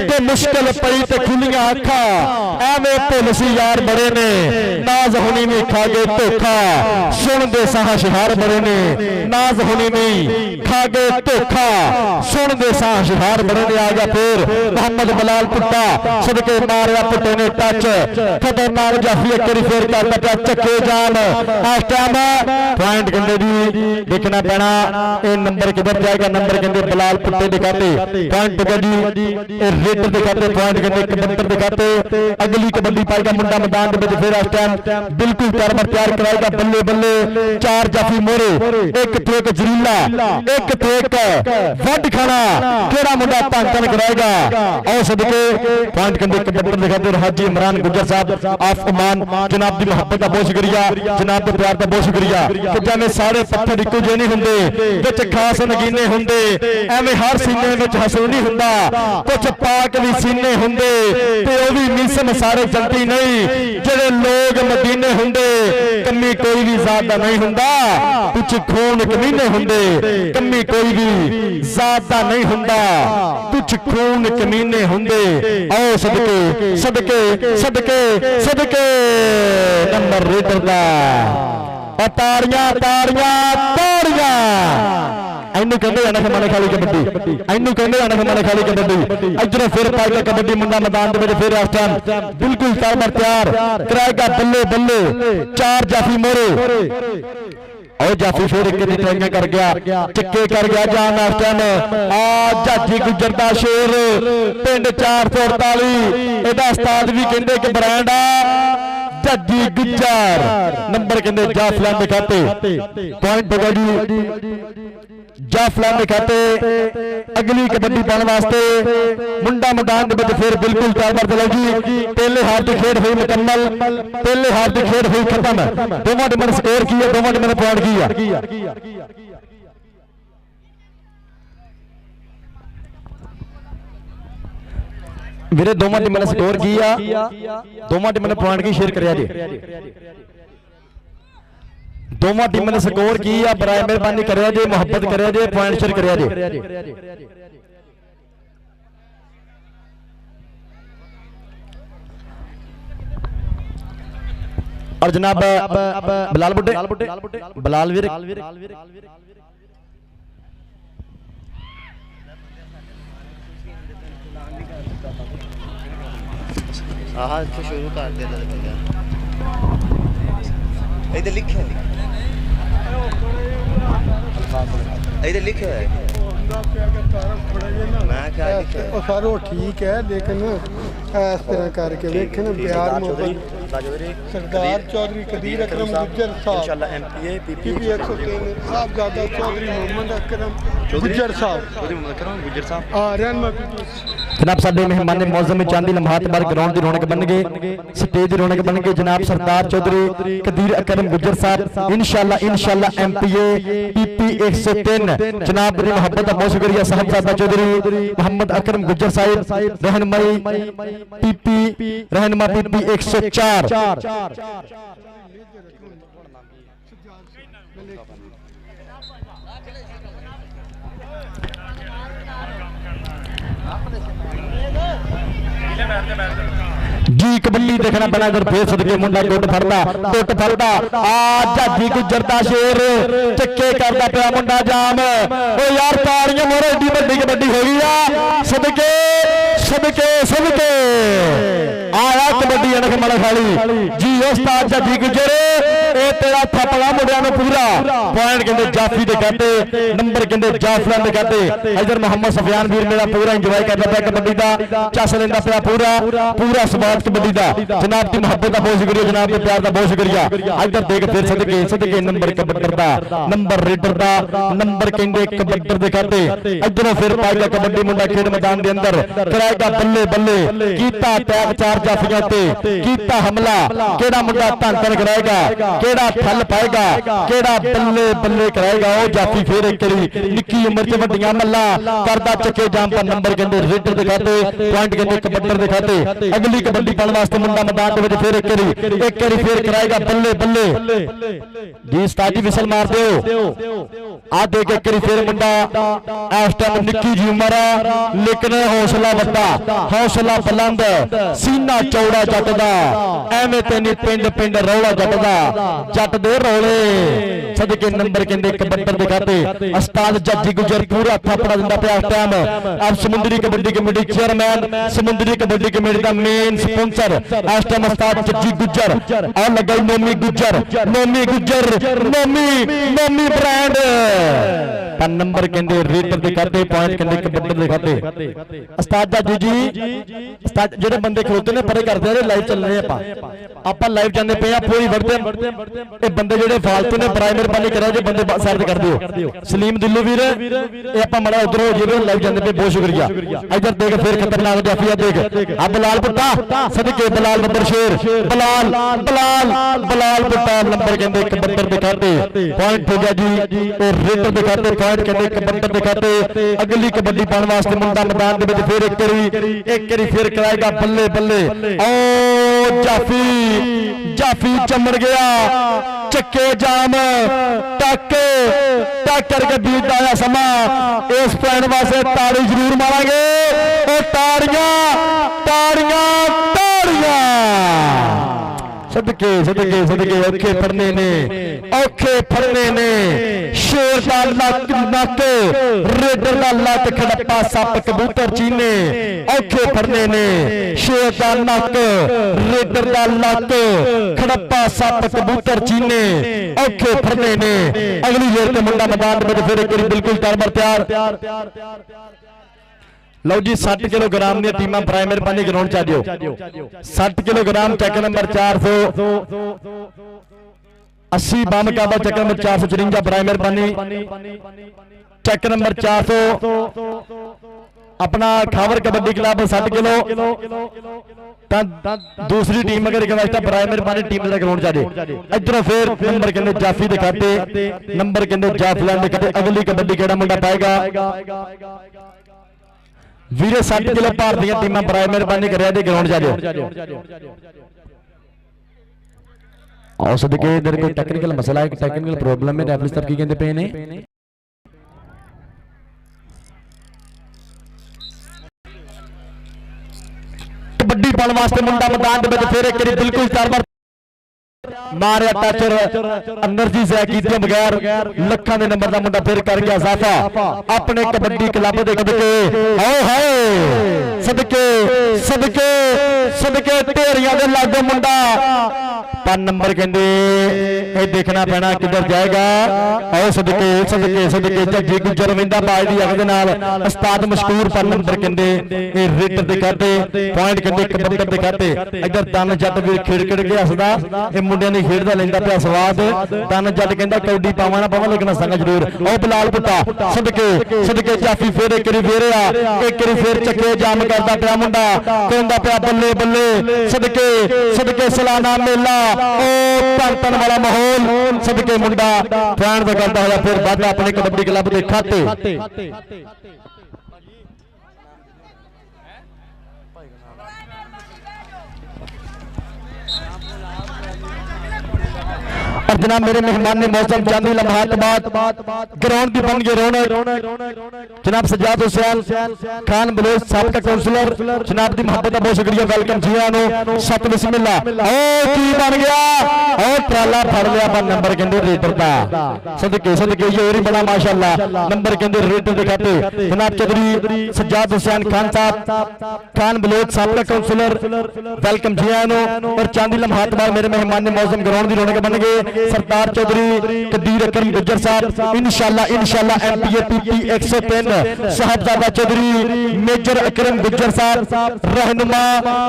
ते मुश्किल पई ते खुलियां अखा एवें भुल सी यार बड़े ने नाज हुनी नहीं खा गए धोखा सुन दे साह शिहार बड़े ने नाज होनी नहीं खा गए धोखा सुन दे साह शिहार बड़े ने आ गया फिर मोहम्मद बलाल पुट्टा सदके मारिया पुट्टे ने टच खतरनाक जाफी एक बार फिर करता पिया चक्के जाम इस टाइम पॉइंट कहते जी देखना पैना ये नंबर किधर जाएगा नंबर कहते बलाल पुट्टे दिखाते पॉइंट हो गया जी रेड दिखाते पॉइंट कहते 71 दिखाते अगली कबड्डी पाएगा मुंडा मैदान के फिर इस टाइम बिल्कुल तैयार कराएगा बल्ले बल्ले चार जाफी मोरे एक थे एक जरीला एक थे एक वड खाना केड़ा मुंडा धन धन कराएगा और सदके पॉइंट कहते 71 दिखाते हाजी इमरान गुजर साहब ऑफ ओमान जनाब दी मोहब्बत का बहुत शुक्रिया जनाब दे प्यार का बहुत शुक्रिया कि जिवें सारे पत्थर इक्को जे नहीं हुंदे विच खास नगीने हुंदे एवें हर सीने विच हसन नहीं हुंदा कुछ पाक भी सीने हुंदे ते ओ भी मिसम सारे जल्दी नहीं जेड़े लोग मदीने हुंदे कमी कोई भी जात दा नहीं हुंदा कुछ खून कमीने हुंदे कमी कोई भी जात दा नहीं हुंदा कुछ खून कमीने हुंदे आओ सदके सदके सदके सदके नंबर रेडर दा ताड़ियां ताड़ियां ताड़ियां इनू कहते अनख मन खाली कबड्डी इनू कहते अनख मन खाली कबड्डी इधरों फिर पाएगा कबड्डी मुंडा मैदान में फिर इस टाइम बिल्कुल तैयार कराएगा बल्ले बल्ले चार जाफी मोरे और जाफी फिर एक दिखाइयां कर गया चिक्के कर गया जान इस टाइम आ जाजी गुजर दा शेर पिंड 448 एदा उस्ताद भी कहते कि ब्रांड आ जाजी गुजर नंबर कहते जाफलान दिखाते पॉइंट होगा जी जाफलान दिखाते अगली कबड्डी पाने वास्ते मुंडा मैदान के फिर बिल्कुल तैयार चलो जी पहले हार की खेड हुई मुकम्मल पहले हार की खेड हुई खत्म दोवां टीमां ने स्कोर की है दोवां टीमां ने पॉइंट की है वीरे दोवां टीमां ने स्कोर की आ दोवां टीमां ने पॉइंट की शेयर करिया जी दोवां टीमां ने स्कोर की आ बराए मेहरबानी करिया जी मोहब्बत करिया जी पॉइंट शेयर करिया जी और जनाब बिलाल बुड्ढे बिलाल वीर शुरू कर दिया इधर लिखे इधर लिखे है मैं क्या लिखे सर वो ठीक है लेकिन इस तरह करके देखें प्यार मोहब्बत सरदार चौधरी कदीर अकरम गुज्जर साहब इंशाल्लाह एमपीए पीपी 103 साहबजादा चौधरी मोहम्मद अकरम गुज्जर साहब हाँ रहनमा जनाब साडे मेहमान ने मौजम में चांदी लम्हात बार ग्राउंड की रौनक बन गए स्टेज की रौनक बन गई जनाब सरदार चौधरी कदीर अकरम गुज्जर साहब इंशाल्लाह एमपीए पीपी 103 जनाब बड़ी मोहब्बत बहुत शुक्रिया साहबजादा चौधरी मोहम्मद अकरम गुज्जर साहिब रहनुमाई पीपी रहनुमा पीपी 104 जी कबड्डी देखना बना कर फिर सदके मुंडा टुट फड़दा आ जाजी गुजर दा शेर चक्के करदा पिया मुंडा जाम ओ यार ताड़ियां मोरे एडी बड़ी कबड्डी हो गई आ सदके आया कबड्डी अनख मल खाली जी उस्ताद जाजी गुजर ए तेरा थपड़ा मुंडिया नु पूरा पॉइंट कहंदे जाफी दे कहते नंबर कहंदे जाफरान दे कहते इधर मोहम्मद सफियान वीर मेरा पूरा इंजॉय करदा पिया कबड्डी दा चस लेंदा पिया पूरा स्वाद कबड्डी दा जनाब दी मोहब्बत दा बहुत शुक्रिया जनाब दे प्यार दा बहुत शुक्रिया इधर देख फिर सदके नंबर कबड्डर दा नंबर रीडर दा नंबर कहंदे कबड्डर दे कहते इधरों फिर पाएगा कबड्डी मुंडा खेड मैदान दे अंदर कराएगा बल्ले कीता टैग चार जाफियां ते कीता हमला केड़ा मुंडा धन कराएगा केड़ा थल पाएगा केड़ा बल्ले कराएगा ओ जाफी फिर एक निक्की उम्र च वड्डियां मल्ला करदा चक्के जाम पर नंबर कहंदे रीडर दे कहते पॉइंट कहंदे कबड्डर दे कहते अगली कबड्डी पाने वास्ते मुंडा मैदान दे विच फिर एक करी फिर कराएगा बल्ले जी उस्ताद जी विसल मार दिओ आ देख एक करी फिर मुंडा इस टाइम निक्की जी उम्र लेकिन हौसला वड्डा हौसला बुलंद सीना चौड़ा जट दा एवें ते नहीं पिंड रौला जट दे रौले सदके नंबर कहंदे कबड्डर दे कहते उस्ताद जाजी गुजर पूरा थापड़ा दिंदा पिया इस टाइम अब समुंदरी कबड्डी कमेटी चेयरमैन समुंदरी कबड्डी कमेटी दा मेन स्पॉन्सर इस टाइम उस्ताद जाजी गुजर और लगा नोमी गुजर नोमी ब्रांड पर नंबर कहंदे रीडर दे कहते पॉइंट कहंदे कबड्डर दे कहते उस्ताद जाजी जी उस्ताद जेडे बंदे खलोते ने परे करदे ने लाइव चल रहे ਆਪਾਂ ਲਾਈਵ ਜਾਂਦੇ ਪਏ ਆ ਪੂਰੀ ਵੜਦੇ ਇਹ ਬੰਦੇ ਜਿਹੜੇ ਫਾਲਤੂ ਨੇ ਪ੍ਰਾਈਮਰ ਪਾਣੀ ਕਰਿਆ ਜੇ ਬੰਦੇ ਸਰਦ ਕਰ ਦਿਓ ਸਲੀਮ ਦਿੱਲੂ ਵੀਰ ਇਹ ਆਪਾਂ ਮੜਾ ਉਧਰੋਂ ਜਿਹੜੇ ਲਾਈਵ ਜਾਂਦੇ ਪਏ ਬਹੁਤ ਸ਼ੁਕਰੀਆ ਇਧਰ ਦੇਖ ਫਿਰ ਖਤਰਨਾਕ ਜਾਫੀਆ ਦੇਖ ਆ ਬਲਾਲ ਪੁੱਤਾ ਸਦਕੇ ਬਲਾਲ ਨੰਬਰ ਸ਼ੇਰ ਬਲਾਲ ਪੁੱਤਾ ਨੰਬਰ ਕਹਿੰਦੇ ਕਬੱਡਰ ਦਿਖਾਤੇ ਪੁਆਇੰਟ ਹੋ ਗਿਆ ਜੀ ਉਹ ਰੇਡਰ ਦਿਖਾਤੇ ਪੁਆਇੰਟ ਕਹਿੰਦੇ ਕਬੱਡਰ ਦਿਖਾਤੇ ਅਗਲੀ ਕਬੱਡੀ ਪਾਉਣ ਵਾਸਤੇ ਮੁੰਡਾ ਮੈਦਾਨ ਦੇ ਵਿੱਚ ਫਿਰ ਇੱਕ ਵਾਰੀ ਫਿਰ ਕਰਾਏਗਾ ਬੱਲੇ ओ जाफी चमड़ गया चक्के जाम टक करके बीत आया समा इस पॉइंट वास्ते ताड़ी जरूर मारांगे और ताड़ियां सदके औखे फड़ने ने शेर दा नक रेडर दा लत खड़प्पा सप कबूतर चीने औखे फड़ने ने शेर दा नक रेडर दा लत खड़प्पा सप कबूतर चीने औखे फड़ने ने अगली जेर ते मुंडा मैदान में फिर एक बिल्कुल तरबर तैयार लो जी 60 किलोग्राम दी टीमां प्राइमरी पानी ग्राउंड च आ जाओ 60 किलोग्राम चक नंबर 400 80 बम काबा चक नंबर 454 प्राइमरी पानी चक नंबर 400 अपना खावर कबड्डी क्लब 60 किलो दूसरी टीम अगर रिक्वेस्ट प्राइमरी पानी टीम का ग्राउंड जाए इधरों फिर नंबर कहते जाफी दिखाते नंबर कहते जाफलान दिखाते अगली कबड्डी केड़ा मुंडा पाएगा वीरे 60 किलो भार दी टीमां प्राइमरी पानी कर ग्राउंड जाओ और सदके इधर कोई टेक्निकल मसला है टेक्निकल प्रॉब्लम है रेफरी साहब की कहते पे ने कबड्डी पाने वास्ते मुंडा मैदान दे विच फिर एक बिल्कुल चार बार ਮਾਰਿਆ ਟੱਚ એનર્ਜੀ ਜ਼ੈ ਕੀਤੇ ਬਗੈਰ ਲੱਖਾਂ ਦੇ ਨੰਬਰ ਦਾ ਮੁੰਡਾ ਫਿਰ ਕਰ ਗਿਆ ਇਜ਼ਾਫਾ ਆਪਣੇ ਕਬੱਡੀ ਕਲੱਬ ਦੇ ਸਦਕੇ ਆਓ ਹਾਏ ਸਦਕੇ ਢੇਰੀਆਂ ਦੇ ਲਾਗੋਂ ਮੁੰਡਾ 5 ਨੰਬਰ ਕਹਿੰਦੇ ਇਹ ਦੇਖਣਾ ਪੈਣਾ ਕਿੱਧਰ ਜਾਏਗਾ ਆਓ ਸਦਕੇ ਜੱਜੀ ਗੁੱਜਰ ਰਵਿੰਦਾ ਬਾਜ ਦੀ ਅੱਖ ਦੇ ਨਾਲ ਉਸਤਾਦ ਮਸ਼ਕੂਰ 5 ਨੰਬਰ ਕਹਿੰਦੇ ਇਹ ਰੇਟਰ ਦੇ ਖਾਤੇ ਪੁਆਇੰਟ ਕਹਿੰਦੇ ਕਬੱਡੀ ਦੇ ਖਾਤੇ ਇੱਧਰ ਦਨ ਜੱਟ ਵੀ ਖੇੜ ਕੇ ਹੱਸਦਾ ਇਹ ਮੁੰਡਿਆਂ ਦੀ ਖੇਡ ਦਾ ਲੈਂਦਾ ਪਿਆ ਸਵਾਦ ਦਨ ਜੱਟ ਕਹਿੰਦਾ ਕਬੱਡੀ ਪਾਵਾਂ ਨਾ ਪਾਵਾਂ ਲੇਕਿਨ ਹੱਸਾਂਗਾ ਜ਼ਰੂਰ ਆਓ ਬਲਾਲ ਪੁੱਤਾ ਸਦਕੇ ਜਾਫੀ ਫੇਰ ਇੱਕ ਵਾਰੀ ਫੇਰ ਆ ਇੱਕ ਵਾਰੀ ਫੇਰ ਚੱਕੇ ਜਾਮ ਕਰਦਾ ਪਿਆ ਮੁੰਡਾ ਕਹਿੰਦਾ ਪਿਆ ਬੱਲੇ ਸਦਕੇ ਸਲਾਨਾ ਮੇਲਾ ਉਹ ਧੰਨ ਵਾਲਾ ਮਾਹੌਲ ਸਦਕੇ ਮੁੰਡਾ ਫੈਨ ਦਾ ਕਰਦਾ ਹੋਇਆ ਫਿਰ ਵਾਧਾ ਆਪਣੇ ਕਬੱਡੀ ਕਲੱਬ ਦੇ ਖਾਤੇ और जनाब मेरे मेहमान ने मौसम चांदी लम्हात बाद ग्राउंड की बन गए रौनक जनाब सजाद हुसैन खान बलोच साबका काउंसलर जनाब की मोहब्बत का बहुत शुक्रिया वेलकम जी आनो सत बिस्मिल्ला ओ की बन गया ओ ट्राला फड़ लिया पर नंबर कहंदे रेटर दा सदके ये और बड़ा माशाअल्लाह नंबर कहंदे रेटर दे खाते जनाब चौधरी सजाद हुसैन खान साहब खान बलोच साबका काउंसलर वेलकम जी आनो और चांदी लम्हात बाद मेरे मेहमान ने मौसम ग्राउंड की रौनक बन गए सरदार चौधरी कदीर अकरम गुज्जर साहब इंशाल्लाह MPAPP 103 साहबजादा चौधरी मेजर अकरम गुज्जर साहब रहनुमा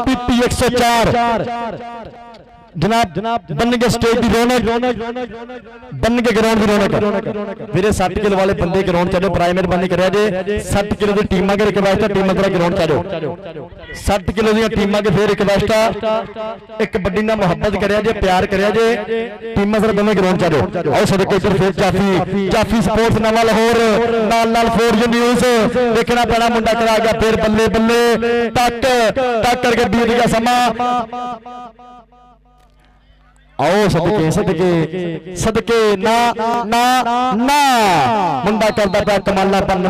PP 104 जनाब बन के स्टेज की रौनक बन के ग्राउंड की रौनक मेरे 60 किलो वाले बंदे ग्राउंड चलो प्राइमरी बंद कर 60 किलो की टीम के रिक्वेस्ट टीम ग्राउंड चलो 60 किलो दी टीम के फिर रिक्वेस्ट एक बड़ी ना मुहब्बत कर प्यार कर टीम सर दोनों ग्राउंड चलो आओ सदके फिर जाफी स्पोर्ट्स नवा लाहौर नाल 4G न्यूज़ देखना पैना मुंडा करा गया फिर बल्ले टक करके बीत गया समा आओ सदके ना मुंडा करदा पिया कमाला पन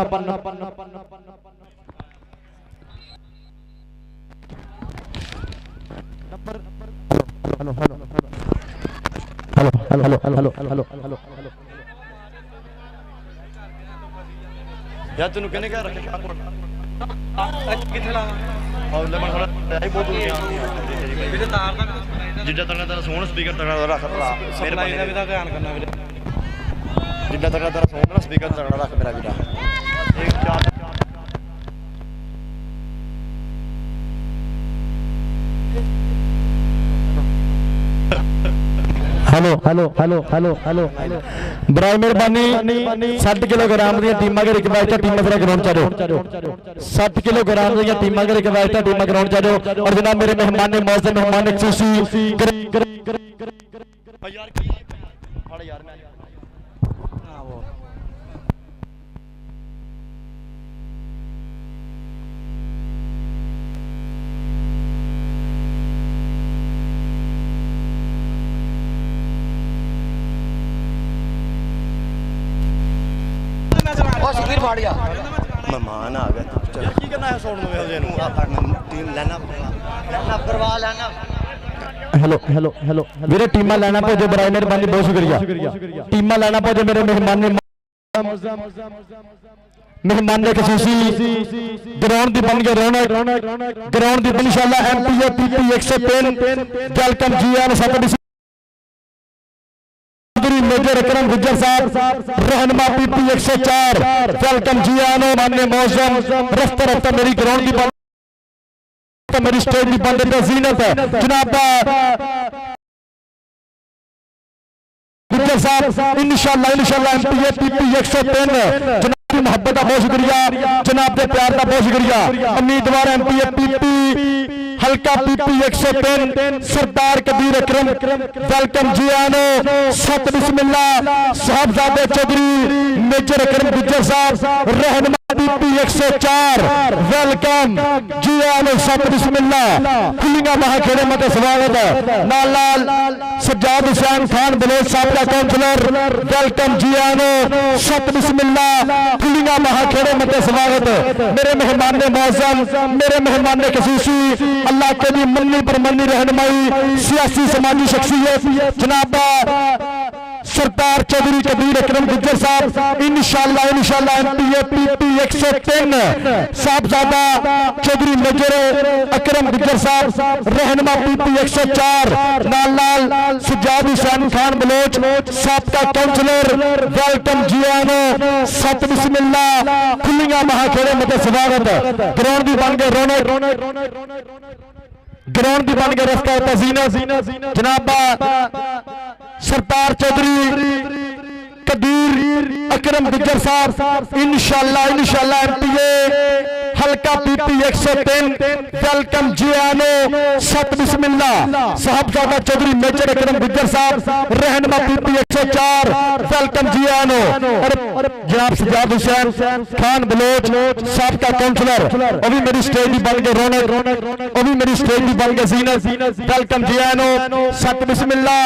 हेलो यार तेन कहने क्या रखे किथे लावा और लेमन थोड़ा आई बहुत दूर गया ਵੀਰੇ ਤਾਰ ਦਾ ਜਿੱਡਾ ਤੱਕ ਸੋਹਣਾ ਸਪੀਕਰ ਤੱਕ ਰੱਖ ਭਰਾ ਮੇਰੇ ਭਾਈ ਦਾ ਵੀ ਤਾਂ ਧਿਆਨ ਕਰਨਾ ਵੀਰੇ ਜਿੱਡਾ ਤੱਕ ਸੋਹਣਾ ਸਪੀਕਰ ਤੱਕ ਰੱਖ ਮੇਰਾ ਵੀਰਾ ਇੱਕ ਚਾਰ हेलो बराए मेहरबानी 60 किलोग्राम दी टीमां के रिक्वेस्ट टीम मेरा ग्राउंड चलो 60 किलोग्राम दी टीमां के रिक्वेस्ट टीम ग्राउंड चलो और जनाब मेरे मेहमान ने मौज मेहमान खुशी यार फड़ यार मैं हां वो शकीर फाड़ गया मेहमान आ गया की करना है सोन में जे टीम लेना करवा लेना हेलो मेरे टीमां लेना पहुंचे बराए मेहरबानी बहुत शुक्रिया टीमां लेना पहुंचे मेरे मेहमान ने खसूसी ग्राउंड की बन गए रौनक ग्राउंड की इंशाल्लाह MPAPP 103 वेलकम जी आन सब मेजर अकरम गुज्जर साहब रहनुमा PP 104 वेलकम जी आनो मान्य मौसम रफ्ता मेरी ग्राउंड की मेरी स्टेज की बंद पे जीनत जनाब गुज्जर साहब इंशाल्लाह MPAPP 103 जनाब की मोहब्बत का बहुत शुक्रिया जनाब के प्यार का बहुत शुक्रिया उम्मीदवार MPAPP हल्का PP 103 सरदार कदीर अकरम वेलकम जी आनो सत बिस्मिल्ला साहबजादे चौधरी मेजर अकरम गुज्जर साहब रहनुमा PP 104 वेलकम जी आलो सब बिस्मिल्लाह खुलिंगा बाहर खेड़े मत स्वागत नाल नाल सज्जाद हुसैन खान बलोच साहब का काउंसलर वेलकम जी आलो सब बिस्मिल्लाह खुलिंगा बाहर खेड़े मत स्वागत मेरे मेहमान ने मौजम मेरे मेहमान ने खसूसी अल्लाह के लिए मन्नी पर मन्नी रहनुमाई सियासी समाजी शख्सियत जनाब सरदार चौधरी कबीर अकरम गुज्जर साहब इंशाअल्लाह MPA PP 103 साहबजादा चौधरी मेजर अकरम गुज्जर साहब रहनुमा PP 104 नाल नाल सज्जाद हुसैन खान बलोच साहब का काउंसलर वेलकम जी आनो सत बिस्मिल्लाह खुलियां महाखेड़े मत स्वागत ग्राउंड दी बन गए रौनक ग्राउंड दी बन गए रफ्तार तजीना जनाब सरदार चौधरी कबीर अकरम गुज्जर साहब इंशाअल्लाह MPA हल्का PP 103 वेलकम जी आनो सत बिस्मिल्लाह साहबजादा चौधरी मेजर अकरम गुज्जर साहब रहनुमा PP 104 वेलकम जी आनो और जनाब सज्जाद हुसैन खान बलोच साहब का काउंसलर वो भी मेरी स्टेज की बन गए रौनक वो भी मेरी स्टेज की बन गए जीनत वेलकम जी आनो सत बिस्मिल्लाह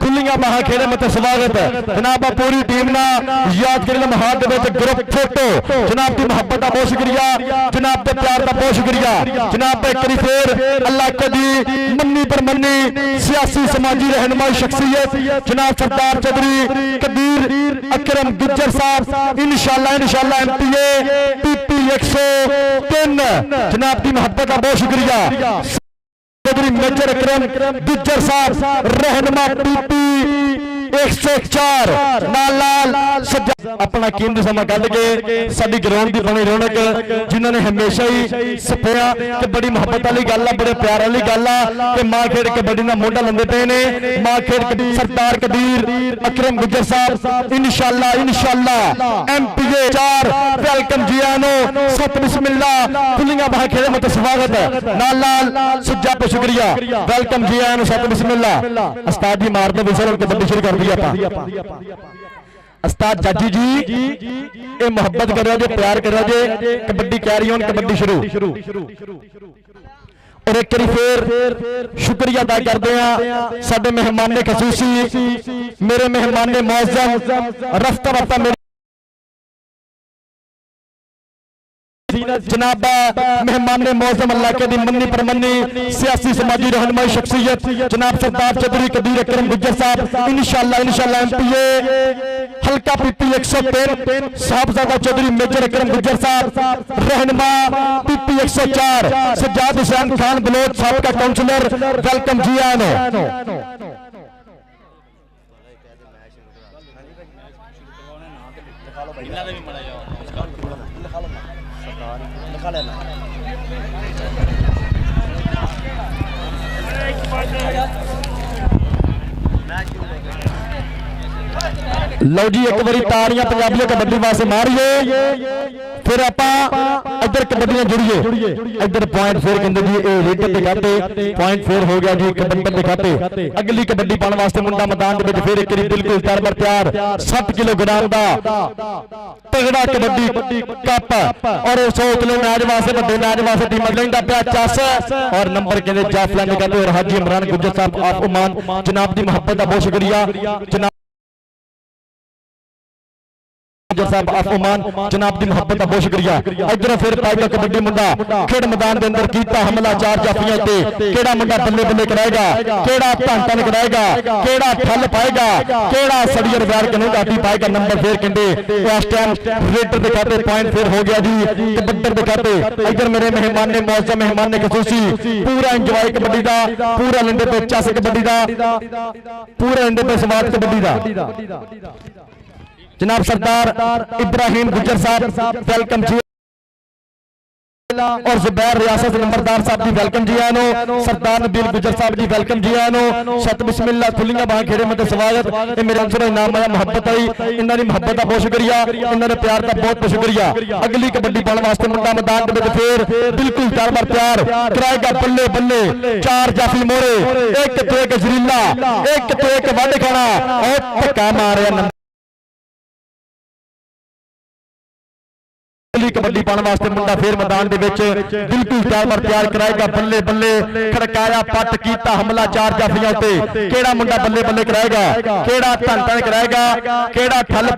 खुलियां बाहर खेड़े मत स्वागत जनाब पूरी टीम ना याद कर लम्हात ग्रुप फोटो जनाब की मोहब्बत का बहुत शुक्रिया जनाब के प्यार का बहुत शुक्रिया जनाब एक बार फिर अल्लाह को दी मन्नी पर मन्नी सियासी समाजी रहनुमाई शख्सियत जनाब सरदार चौधरी कबीर अकरम गुज्जर साहब इंशाअल्लाह MPA PP 103 जनाब की मोहब्बत का बहुत शुक्रिया चौधरी मेजर अकरम गुज्जर साहब रहनुमा PP 104 नाल अपना कीमती समा कद के साडी ग्राउंड की बनी रौनक जिन्होंने हमेशा ही सपया कि बड़ी मोहब्बत वाली गल है बड़े प्यार वाली गल है कि मां खेड़ कबड्डी का मोढा लंदे पे ने मां खेड़ सरदार कबीर अकरम गुज्जर साहब इंशाअल्लाह MPA 4 वेलकम जी आनो सत बिस्मिल्लाह खुलियां बाहर खेड़े मत स्वागत नाल सज्जा पे शुक्रिया वेलकम जी आनो सत बिस्मिल्लाह उस्ताद जी मार दो विसल कबड्डी शुरू कर दी आप उस्ताद जाजी जी ये मोहब्बत कर रहे प्यार कर रहे कबड्डी कैरी ऑन कबड्डी शुरू और एक बार फिर शुक्रिया अदा करते हैं साडे मेहमान ने खसूसी मेरे मेहमान ने मौजम रफ्ता रफ्ता मेरे जनाब मेहमान ने मौजम अल्लाह के दी मन्नी पर मन्नी सियासी समाजी रहनुमाई शख्सियत जनाब सरदार चौधरी कबीर अकरम गुज्जर साहब इंशाअल्लाह MPA हल्का PP 103 साहबजादा चौधरी मेजर अकरम गुज्जर साहब रहनुमा PP 104 सज्जाद हुसैन खान बलोच साहब का काउंसलर वेलकम जी आनो लिखा लेना लो जी एक बारी ताड़ियां पंजाबियों कबड्डी वास्ते मारिए फिर आप इधर कबड्डियां जुड़िए इधर पॉइंट फेर कहते जी रेडर के खाते पॉइंट फेर हो गया जी कबड्डी के खाते अगली कबड्डी पाने वास्ते मुंडा मैदान के फिर एक बिल्कुल तैयार तैयार 7 किलोग्राम का तगड़ा कबड्डी कप और 100 किलो मैच वास्ते बड़े मैच वास्ते टीम लेंदा पिया चस और नंबर कहते जाफला ने कहते और हाजी इमरान गुज्जर साहब आप उमान जनाब की मोहब्बत का बहुत शुक्रिया जनाब साहब आफमान जनाब की मोहब्बत का बहुत शुक्रिया इधर फिर पाएगा कबड्डी मुंडा खेड मैदान के अंदर कीता हमला 4 जाफियां ते केड़ा मुंडा बल्ले बल्ले कराएगा केड़ा घंटा कराएगा केड़ा ठल पाएगा केड़ा सड़ियर वैर कनु गाटी पाएगा नंबर फिर कहते इस टाइम रेडर के खाते पॉइंट फिर हो गया जी कबड्डर के खाते इधर मेरे मेहमान ने मौजूद मेहमान ने खसूसी पूरा इंजॉय कबड्डी का पूरा लंडे पे चस कबड्डी का पूरा लंडे पे समाज कबड्डी का जनाब सरदार इब्राहिम गुज्जर साहब वेलकम जी और जुबैर रियासत नंबरदार साहब जी वेलकम जी आनो सरदार नबील गुज्जर साहब जी वेलकम जी आनो सत बिस्मिल्लाह खुलियां बाहर खेड़े मत स्वागत ये मेरे अंसर इनाम आया मोहब्बत आई इन्हां दी मोहब्बत का बहुत शुक्रिया इन्हां दे प्यार का बहुत बहुत शुक्रिया अगली कबड्डी पाने वास्ते मुंडा मैदान दे विच फिर बिल्कुल चार बार तैयार कराएगा बल्ले बल्ले 4 जाफी मोरे एक तो एक जरीला एक तो एक वड खाना और धक्का मारिया अगली कबड्डी पाने वास्ते मुंडा फिर मैदान दे विच बिल्कुल तैयार कराएगा। बल्ले बल्ले खड़काया पट कीता हमला 4 जाफियां ते केड़ा मुंडा बल्ले बल्ले कराएगा, केड़ा धन धन कराएगा, केड़ा ठल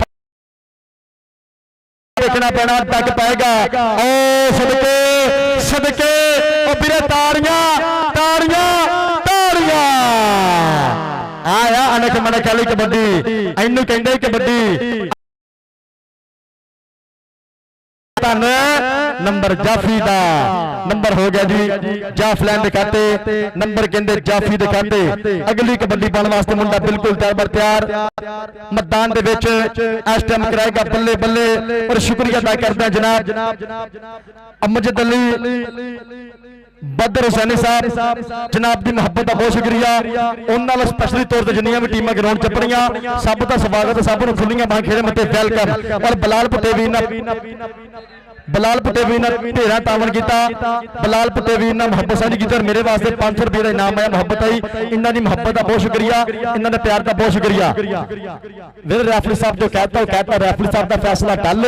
देखना पैना तक पाएगा। ओ सदके सदके ओ बिरे ताड़ियां ताड़ियां ताड़ियां आया अनक मनक वाली कबड्डी इनू कहंदे कबड्डी धन नंबर जाफी दा नंबर हो गया जी जाफलैन दे खाते नंबर कहंदे जाफी दे खाते। अगली कबड्डी पाने वास्ते मुंडा बिल्कुल तैयार मैदान दे विच इस टाइम कराएगा बल्ले बल्ले। और शुक्रिया अदा करते हैं जनाब अमजद अली बदर हुसैनी साहब जनाब की मुहब्बत का बहुत शुक्रिया। उन्होंने स्पैशली तौर पर जिन्नियां भी टीमां ग्राउंड चपड़ियां सब का स्वागत सब नूं खुल्लियां बाहां खेड़े मते वेलकम। और बलाल पुटेवीर ने ढेरा तावन किया। बलाल पुटेवीर ने मुहब्बत साझी की। मेरे वास्ते 500 रुपये का इनाम आया मुहब्बत आई। इन्होंने मुहब्बत का बहुत शुक्रिया, इन्होंने प्यार का बहुत शुक्रिया। मेरे रैफरी साहब जो कहता रैफरी साहब का फैसला कल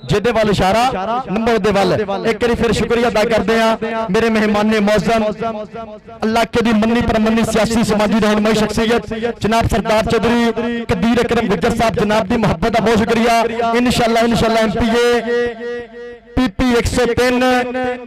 जिहदे वाल इशारा नंबर दे वाल एक बार फिर शुक्रिया अदा करते हैं। मेरे मेहमान ने मौजम इलाके की मन्नी परमन्नी सियासी समाजी रहनुमाई शख्सियत जनाब सरदार चौधरी कदीर अकरम गुज्जर साहब जनाब की मुहब्बत का बहुत शुक्रिया। इंशाअल्लाह MPA PP 103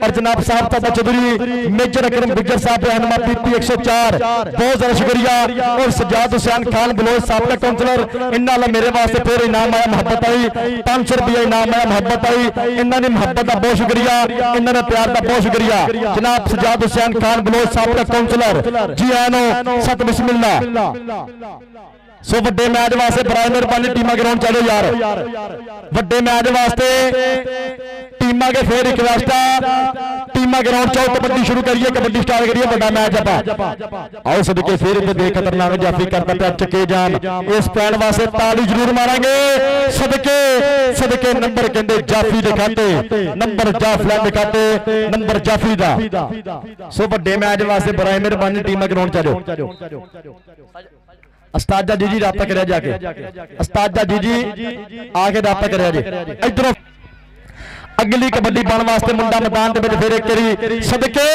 और जनाब साहब दादा चौधरी मेजर अकरम गुज्जर साहब रहनुमा PP 104 बहुत ज्यादा शुक्रिया। और सजाद हुसैन खान बलोच साहब का काउंसलर इन्होंने मेरे वास्ते फिर इनाम आया मुहब्बत आई 500 रुपया इनाम आया मुहब्बत आई। इन्होंने मुहब्बत का बहुत शुक्रिया, इन्होंने प्यार का बहुत शुक्रिया। जनाब सजाद हुसैन खान बलोच साहब का काउंसलर जी आनो सत बिस्मिल्लाह। सो वड्डे मैच वास्ते बराए मेहरबानी टीमां ग्राउंड चलो यार। वड्डे मैच वास्ते टीमां के फिर रिक्वेस्ट टीमां ग्राउंड चलो कबड्डी शुरू करिए कबड्डी स्टार्ट करिए बड़ा मैच आप आओ सदके फिर देख खतरनाक जाफी करता पे चके जान इस पैन वास्ते ताली जरूर मारेंगे। सदके सदके नंबर कहंदे जाफी दे खाते नंबर जाफला दे खाते नंबर जाफी दा। सो वड्डे मैच वास्ते बराए मेहरबानी टीमां ग्राउंड चलो। अस्ताजा जी राबता करिया जाके अस्ताजा जी आके राबता करिया जी इधरों अगली कबड्डी पाने वास्ते मुंडा मैदान दे विच फिर एक करी सदके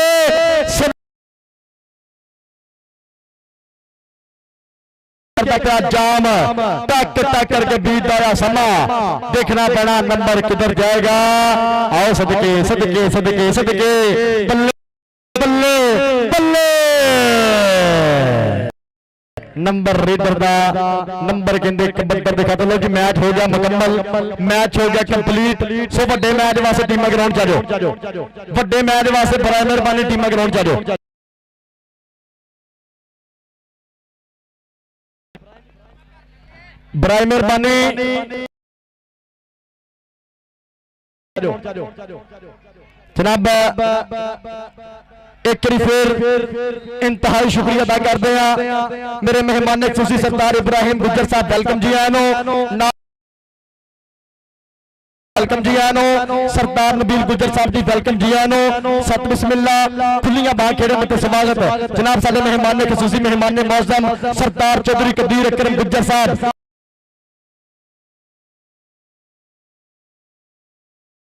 जाम टक टक करके बीत आया समा देखना पैना नंबर किधर जाएगा। आओ सदके सदके सदके सदके बल्ले बल्ले बल्ले नंबर रीडर दा नंबर कहंदे कबड्डी दिखा दो जी मैच हो गया मुकम्मल मैच हो गया कंप्लीट। सो वड्डे मैच वास्ते टीमां ग्राउंड चलो वड्डे मैच वास्ते बराए मेहरबानी टीमां ग्राउंड चलो। बराए मेहरबानी जनाब एक फिर इंतहाई शुक्रिया अदा करते हैं। मेरे मेहमान ने खुशी सरदार इब्राहिम गुज्जर साहब वेलकम जी आनो वेलकम जी आनो सरदार नबील गुज्जर साहब जी वेलकम जी आनो सत बिस्मिल्लाह खुलियां बाह खेड़े मत स्वागत। जनाब साडे मेहमान ने खुसूसी मेहमान ने मौजम सरदार चौधरी कदीर अकरम गुज्जर साहब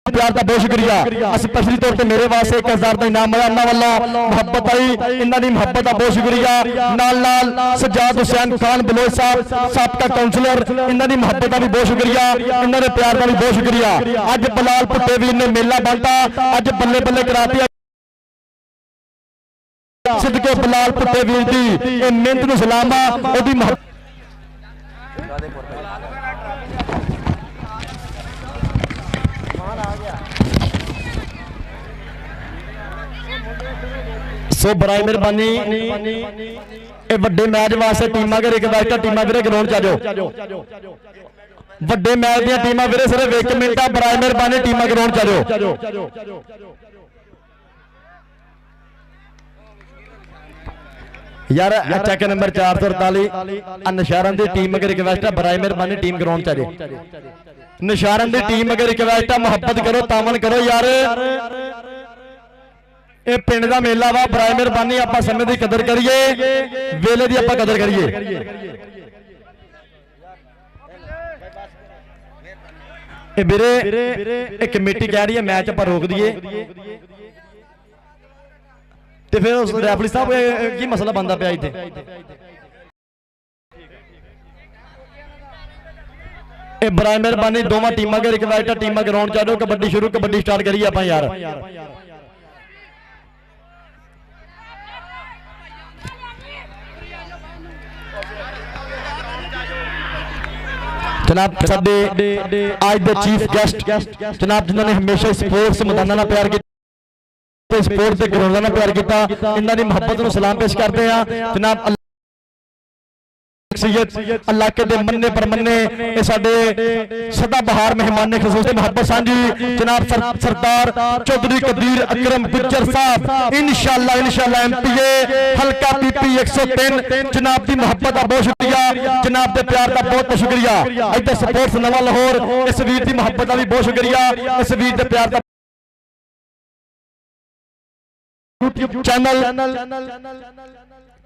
प्यार का बहुत शुक्रिया। स्पेशली तौर पर मेरे वास्ते 1000 का इनाम आया वाला मुहब्बत आई इन्होंने मुहब्बत का बहुत शुक्रिया। नाल नाल सजाद हुसैन खान बलोच साहब साबका काउंसलर इन्होंने मुहब्बत का भी बहुत शुक्रिया, इन्होंने प्यार का भी बहुत शुक्रिया। अज बलाल पुट्टेवीर ने मेला बांटा अज बल्ले बल्ले कराती सिद्दके बलाल पुट्टेवीर की मेहनत नूं सलाम आ ओदी सो बराए मेहरबानी वड्डे मैच वास्ते टीमां के रिक्वेस्ट टीमां वीरे ग्राउंड च जाओ। वड्डे मैच दी टीमां वीरे सिर्फ 1 मिनट बराए मेहरबानी टीमां ग्राउंड च जाओ। यार चेक नंबर 448 नशारन की टीम अगर रिक्वेस्ट बराए मेहरबानी टीम ग्राउंड च जाओ। नशारन की टीम अगर रिक्वेस्ट मुहब्बत करो तामन करो यार ये पिंड का मेला वा बराए मेहरबानी आप समय की कदर करिए वेले की आप कदर करिए। ਇਹ ਵੀਰੇ ਇਹ ਕਮੇਟੀ ਕਹਿ ਰਹੀ ਹੈ ਮੈਚ ਆਪਾਂ ਰੋਕ ਦਈਏ ਤੇ ਫਿਰ ਉਸ ਰੈਫਰੀ ਸਾਹਿਬ ਕੀ ਮਸਲਾ ਬਣਦਾ ਪਿਆ ਇੱਥੇ ਇਹ ਬਰਾਏ ਮਿਹਰਬਾਨੀ ਦੋਵਾਂ ਟੀਮਾਂ ਕੇ ਰਿਕਵੈਸਟ ਟੀਮਾਂ ਗਰਾਊਂਡ ਚ ਆ ਜਾਓ ਕਬੱਡੀ ਸ਼ੁਰੂ ਕਬੱਡੀ ਸਟਾਰਟ ਕਰੀਏ ਆਪਾਂ ਯਾਰ जनाब साडे आज दे चीफ गेस्ट जनाब जिन्होंने हमेशा स्पोर्ट्स मैदानां नाल प्यार किया स्पोर्ट्स दे ग्राउंडां नाल प्यार किया इन्हां दी मुहब्बत नूं सलाम पेश करते हैं जनाब अल्लाह के दे मन्ने पर मन्ने ये साडे सदा बहार मेहमान ने खसूस मोहब्बत सांझी जनाब सरदार चौधरी कदीर अकरम गुज्जर साहब इंशाअल्लाह एमपीए हल्का पीपी 103 जनाब दी मोहब्बत दा बहुत शुक्रिया जनाब दे प्यार दा बहुत शुक्रिया इधर स्पोर्ट्स नवा लाहौर इस वीर दी मोहब्बत दा भी बहुत शुक्रिया इस वीर दे प्यार दा यूट्यूब चैनल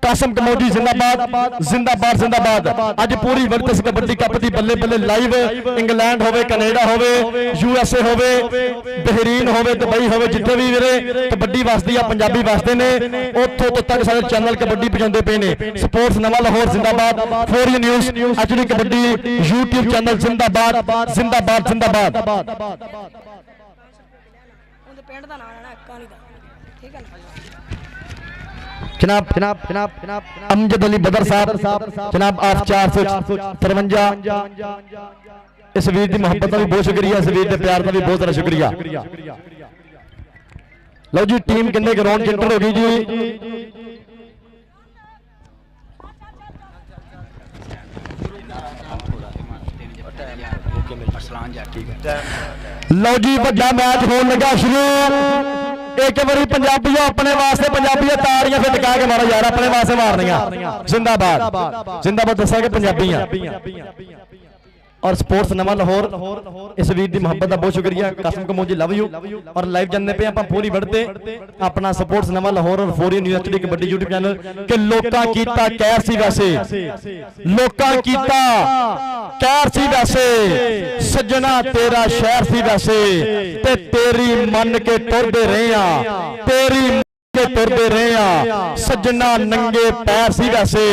कासम कमोदी जिंदाबाद जिंदाबाद जिंदाबाद आज पूरी वर्ल्ड कबड्डी कप दी बल्ले बल्ले लाइव इंग्लैंड होवे कनेडा होवे यूएसए होवे बहरीन होवे दुबई होवे जिथे भी वीरे कबड्डी वास्ते या पंजाबी वास्ते ने उथों तो तक सारे चैनल कबड्डी पहुंचाते पे ने स्पोर्ट्स नवा लाहौर जिंदाबाद for you news HD kabaddi YouTube channel जिंदाबाद जिंदाबाद जिंदाबाद ਉਹਦੇ ਪਿੰਡ ਦਾ ਨਾਮ ਹੈ ਨਾ ਕਾਲੀ ਦਾ ਠੀਕ ਹੈ ਨਾ जनाब जनाब जनाब जनाब अमजद अली बदर साहब जनाब आप 453 इस वीर की मोहब्बत का भी बहुत शुक्रिया इस वीर के प्यार का भी बहुत सारा शुक्रिया लो जी टीम किन्ने ग्राउंड च एंटर हो गई जी लो जी बड़ा मैच होने लगा शुरू एक बारी पंजाबी अपने वास्ते पंजाबी ताड़ियां फिर टका के मारो यार अपने वास्ते मारनियां जिंदाबाद जिंदाबाद दसा के पंजाबी और स्पोर्ट्स नवा लाहौर इस वीर की मोहब्बत का बहुत शुक्रिया कासम कमोजी लव यू और लाइव जानने पे आप पूरी बढ़ते अपना स्पोर्ट्स नवा लाहौर और four university kabaddi YouTube channel के लोकां कीता कहर सी वैसे लोकां कीता कहर सी वैसे सजना तेरा शहर सी वैसे ते तेरी मन के टुरदे रहे आ तेरी के तुरदे रहे आ सजना नंगे पैर सी वैसे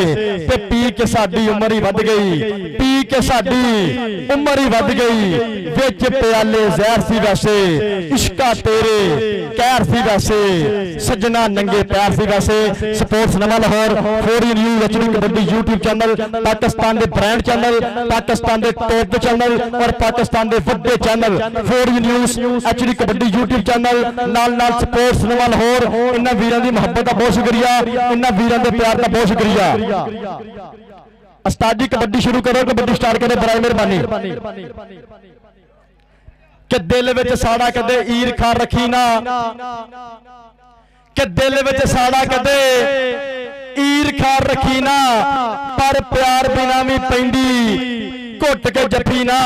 ते पी के साडी उम्र ही वध गई पी के साडी उम्र ही वध गई विच प्याले जहर सी वैसे इश्का तेरे कहर सी वैसे सजना नंगे पैर सी वैसे स्पोर्ट्स नवा Lahore four news HD kabaddi YouTube channel Pakistan दे ब्रांड चैनल पाकिस्तान दे टॉप चैनल और पाकिस्तान दे वड्डे channel four news HD kabaddi YouTube channel नाल नाल स्पोर्ट्स नवा लाहौर वीरां दी मोहब्बत का बहुत शुक्रिया इन्हां वीरां दे प्यार का बहुत शुक्रिया उस्ताद जी कबड्डी शुरू करो कबड्डी स्टार्ट करो बराए मेहरबानी कि दिल विच साड़ा कदे ईर खार रखी ना कि दिल विच साड़ा कदे ईर खार रखी ना पर प्यार बिना भी पैंदी घुट के जफी ना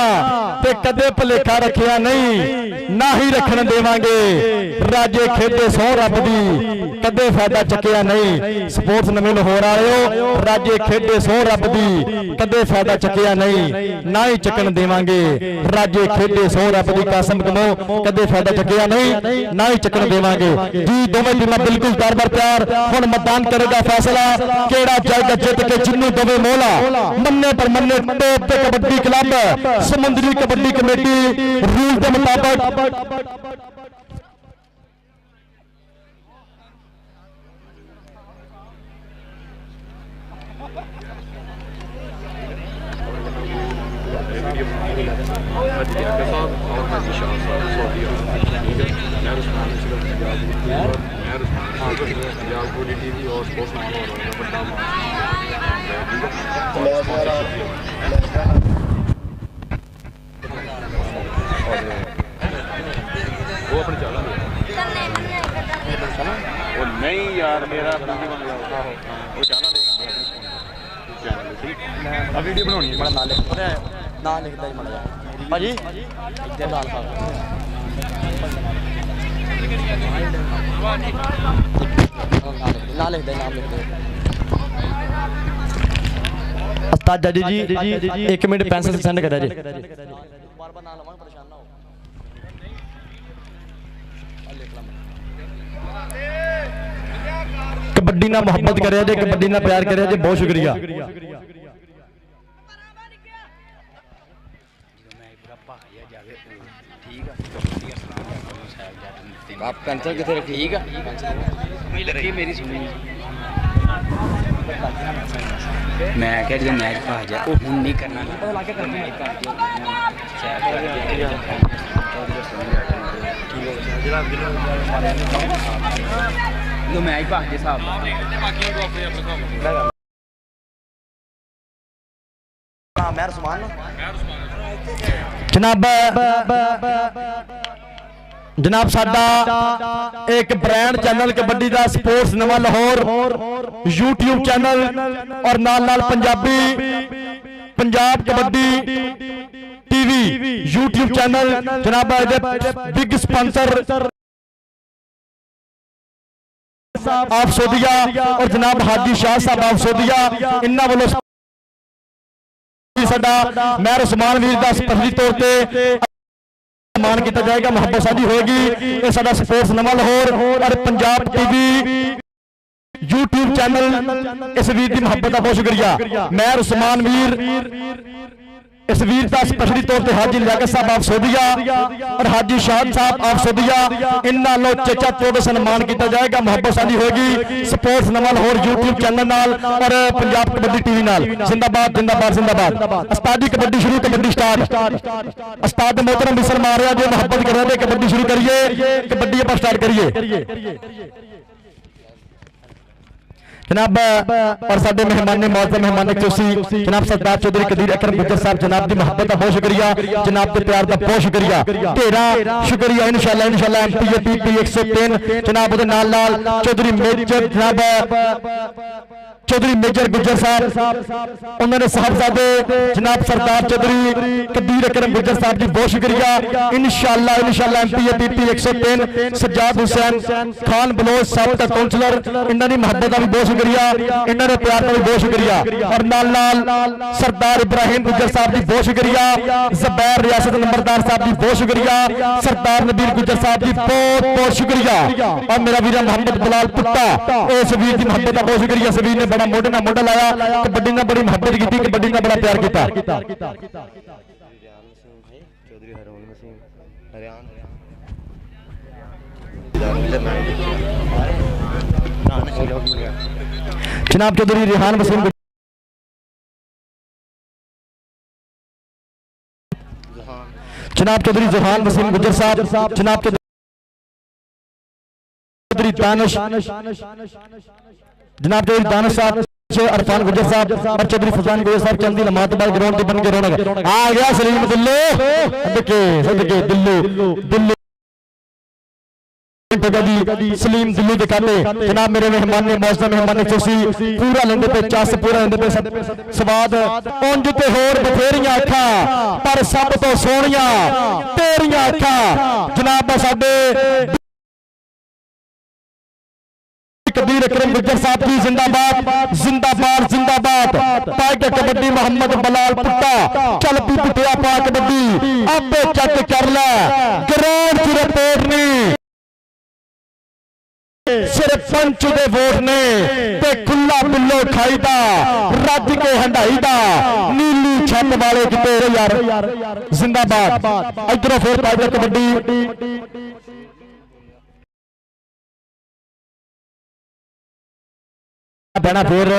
ते कदे भुलेखा रखिया नहीं ना ही रखन देवांगे राजे खेदे सौ रब दी कदे फायदा चकिया नहीं स्पोर्ट्स नवे लाहौर आयो राजे खेदे सौ रब दी कदे फायदा चकिया नहीं ना ही चकन देवांगे राजे खेदे सौ रब दी कसम कमो कदे फायदा चकिया नहीं ना ही चकन देवांगे जी दोवें टीमां बिल्कुल बार-बार प्यार हुण मैदान करेगा फैसला केड़ा जाएगा जित के जिन्नू दवे मोला मन्ने पर मन्ने टॉप ते कबड्डी क्लब समुद्री कबड्डी कमेटी रूल के मुताबिक नहीं यार मेरा वो जाना अब वीडियो बनानी है बड़ा ना लिखता ही मड़ा भाजी इधर लाल साहब ना लिख दे नाम लिख दे उस्ताद जी 1 मिनट पेंसिल सेंड करा जी ਬਾਰ ਨਾ ਲਵਾਂਗੇ ਪਰੇਸ਼ਾਨ ਨਾ ਹੋ ਆ ਲਿਖ ਲਾ ਕਬੱਡੀ ਨਾਲ ਮੁਹੱਬਤ ਕਰਿਆ ਜੇ, ਕਬੱਡੀ ਨਾਲ ਪਿਆਰ ਕਰਿਆ ਜੇ, ਬਹੁਤ ਸ਼ੁਕਰੀਆ। ਆਪ ਪੈਨਸਲ ਕਿੱਥੇ ਰੱਖੀ ਠੀਕ ਆ ਨਹੀਂ ਲੱਗੀ ਮੇਰੀ ਸੁਣੀ ਮੈਂ ਕਿਹਾ ਜਦੋਂ ਮੈਚ ਪਾ ਜਾ ਉਹ ਹੁਣ ਨਹੀਂ ਕਰਨਾ ਪਤਾ ਲੱਗ ਗਿਆ ਕਰਦੀ ਨਹੀਂ ਜਦੋਂ ਮੈਚ ਪਾ ਜੇ ਹਿਸਾਬ ਹਾਂ ਮੈਂ ਰਸਮਾਨ ਜਨਾਬ ਸਾਡਾ ਇੱਕ ਬ੍ਰਾਂਡ ਚੈਨਲ ਕਬੱਡੀ ਦਾ ਸਪੋਰਟਸ ਨਵਾਂ ਲਾਹੌਰ YouTube ਚੈਨਲ ਔਰ ਨਾਲ Punjab kabaddi TV YouTube channel ਜਨਾਬ ਇਹਦੇ ਬਿਗ ਸਪਾਂਸਰ ਆਪ ਸੋਧੀਆ ਔਰ ਜਨਾਬ ਹਾਜੀ ਸ਼ਾਹ ਸਾਹਿਬ ਆਪ ਸੋਧੀਆ, ਇਹਨਾਂ ਵੱਲੋਂ ਸਾਡਾ ਮੈਂ ਉਸਮਾਨ ਵੀਰ ਦਾ ਸਪੈਸ਼ਲੀ ਤੌਰ ਤੇ ਮਾਨ ਕੀਤਾ ਜਾਏਗਾ, ਮੁਹੱਬਤ ਸਾਡੀ ਹੋਏਗੀ। ਇਹ ਸਾਡਾ ਸਪੋਰਟਸ ਨਵਾਂ ਲਾਹੌਰ ਔਰ ਪੰਜਾਬ ਟੀਵੀ YouTube ਚੈਨਲ ਇਸ ਵੀਰ ਦੀ ਮੁਹੱਬਤ ਦਾ ਬਹੁਤ ਸ਼ੁਕਰੀਆ। ਮੈਂ ਉਸਮਾਨ ਵੀਰ ਇਸ ਵੀਰ ਦਾ ਸਪੈਸ਼ਲੀ ਤੌਰ ਤੇ ਹਾਜੀ ਲਿਆਕਤ ਸਾਹਿਬ ਆਪ ਸੋਧੀਆ ਔਰ ਹਾਜੀ ਸ਼ਾਹਦ ਸਾਹਿਬ ਆਪ ਸੋਧੀਆ, ਇਹਨਾਂ ਨੂੰ ਚੇਚਾ ਤੋੜ ਸਨਮਾਨ ਕੀਤਾ ਜਾਏਗਾ, ਮੁਹੱਬਤ ਸਾਡੀ ਹੋਏਗੀ ਸਪੋਰਟਸ ਨਵਾਂ ਲਾਹੌਰ YouTube ਚੈਨਲ ਨਾਲ ਔਰ ਪੰਜਾਬ ਕਬੱਡੀ ਟੀਵੀ ਨਾਲ। ਜ਼ਿੰਦਾਬਾਦ ਜ਼ਿੰਦਾਬਾਦ ਜ਼ਿੰਦਾਬਾਦ। ਉਸਤਾਦੀ ਕਬੱਡੀ ਸ਼ੁਰੂ, ਕਬੱਡੀ ਸਟਾਰਟ। ਉਸਤਾਦ मोहतरम भी सलमा रहा जो मोहब्बत कर रहे थे कबड्डी शुरू करिए, कबड्डी आप स्टार्ट करिए जनाब। और साडे मेहमान ने मौजूद मेहमान ने चौसी जनाब सरदार चौधरी कदीर अकरम गुज्जर साहब, जनाब की मोहब्बत का बहुत शुक्रिया, जनाब के प्यार का बहुत शुक्रिया, तेरा शुक्रिया। इंशाल्लाह MPAPP 103 जनाब उहदे नाल चौधरी मेजर जनाब चौधरी मेजर गुज्जर साहब, उन्होंने साहबजादे जनाब सरदार चौधरी कदीर अकरम गुज्जर साहब जी बहुत शुक्रिया। इंशाल्लाह MPAPP 103 सज्जाद हुसैन खान बलोच साहब का काउंसलर, इन्होंने मोहब्बत का भी बहुत शुक्रिया, इन्होंने प्यार का भी बहुत शुक्रिया। और नाल सरदार इब्राहिम गुज्जर साहब जी बहुत शुक्रिया, ज़ुबैर रियासत नंबरदार साहब जी बहुत शुक्रिया, सरदार नबीर गुज्जर साहब जी बहुत बहुत शुक्रिया। और मेरा वीर मोहम्मद बिलाल पुट्टा, इस वीर की मोहब्बत का बहुत शुक्रिया। इस वीर ने बड़ा मोढे नाल मोढा लाया, कबड्डी नाल बड़ी मोहब्बत की, कबड्डी नाल बड़ा प्यार किया। चौधरी हरमन मसीह हरियाण जनाब चौधरी रेहान वसीम जनाब चौधरी जहान वसीम गुज्जर साहब, जनाब चौधरी दानिश जनाब चौधरी दानिश साहब, अरफान गुज्जर साहब और चौधरी फजान गुज्जर साहब चंदी लमात बाद ग्राउंड के बन के रौनक आ गया। सलीम दिल्लो सदके दिल्लो सलीम दिल्ली दिखाते जनाब मेरे मेहमान ने मौजूद मेहमान ने चौसी पूरा लेंदे पे चस पूरा लेंदे पे स्वाद उंज ते होर बथेरियां अखा पर सब तो सोहणियां तेरियां अखा जनाब साडे कबीर अकरम गुज्जर साहब जी जिंदाबाद जिंदाबाद जिंदाबाद। पाक कबड्डी मोहम्मद बिलाल पुट्टा चल पी पिटिया पा कबड्डी आपे चेक कर ले ग्राउंड च रिपोर्ट नहीं सिर्फ पंच दे वोट ने ते खुला बिल्लो खाई दा रज के हंडाई दा नीली छत वाले किते यार जिंदाबाद। इधरों फिर पाक कबड्डी बहना फिर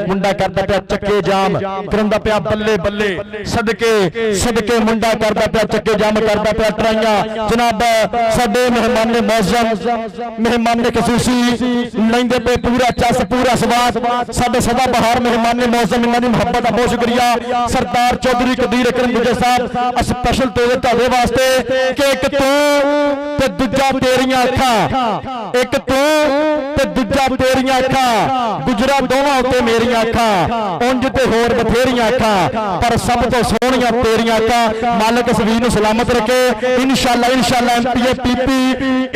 मुंडा करता पिया चक्के जाम करंदा पिया बल्ले बल्ले सदके सदके मुंडा करता पिया चक्के जाम करता पिया ट्राइयां। जनाब साडे मेहमान ने मौजूद मेहमान ने खसूसी लेंदे पे पूरा चस पूरा स्वाद साडे सदा बहार मेहमान ने मौजूद इन्हां दी मुहब्बत दा बहुत शुक्रिया। सरदार चौधरी कदीर अकरम गुज्जर साहब स्पेशल तौर ते तुहाडे वास्ते कि एक तू ते दूजा तेरियां अखां, एक तू ते दूजा तेरियां अखां गुजरा ਪੁੱਛਿਆ ਦੋਵਾਂ ਉੱਤੇ ਮੇਰੀਆਂ ਅੱਖਾਂ ਉਂਝ ਤੇ ਹੋਰ ਬਥੇਰੀਆਂ ਅੱਖਾਂ ਪਰ ਸਭ ਤੋਂ ਸੋਹਣੀਆਂ ਤੇਰੀਆਂ ਅੱਖਾਂ। ਮਾਲਕ ਇਸ ਵੀਰ ਨੂੰ ਸਲਾਮਤ ਰੱਖੇ। ਇਨਸ਼ਾਅੱਲਾ ਐਮਪੀਏ ਪੀਪੀ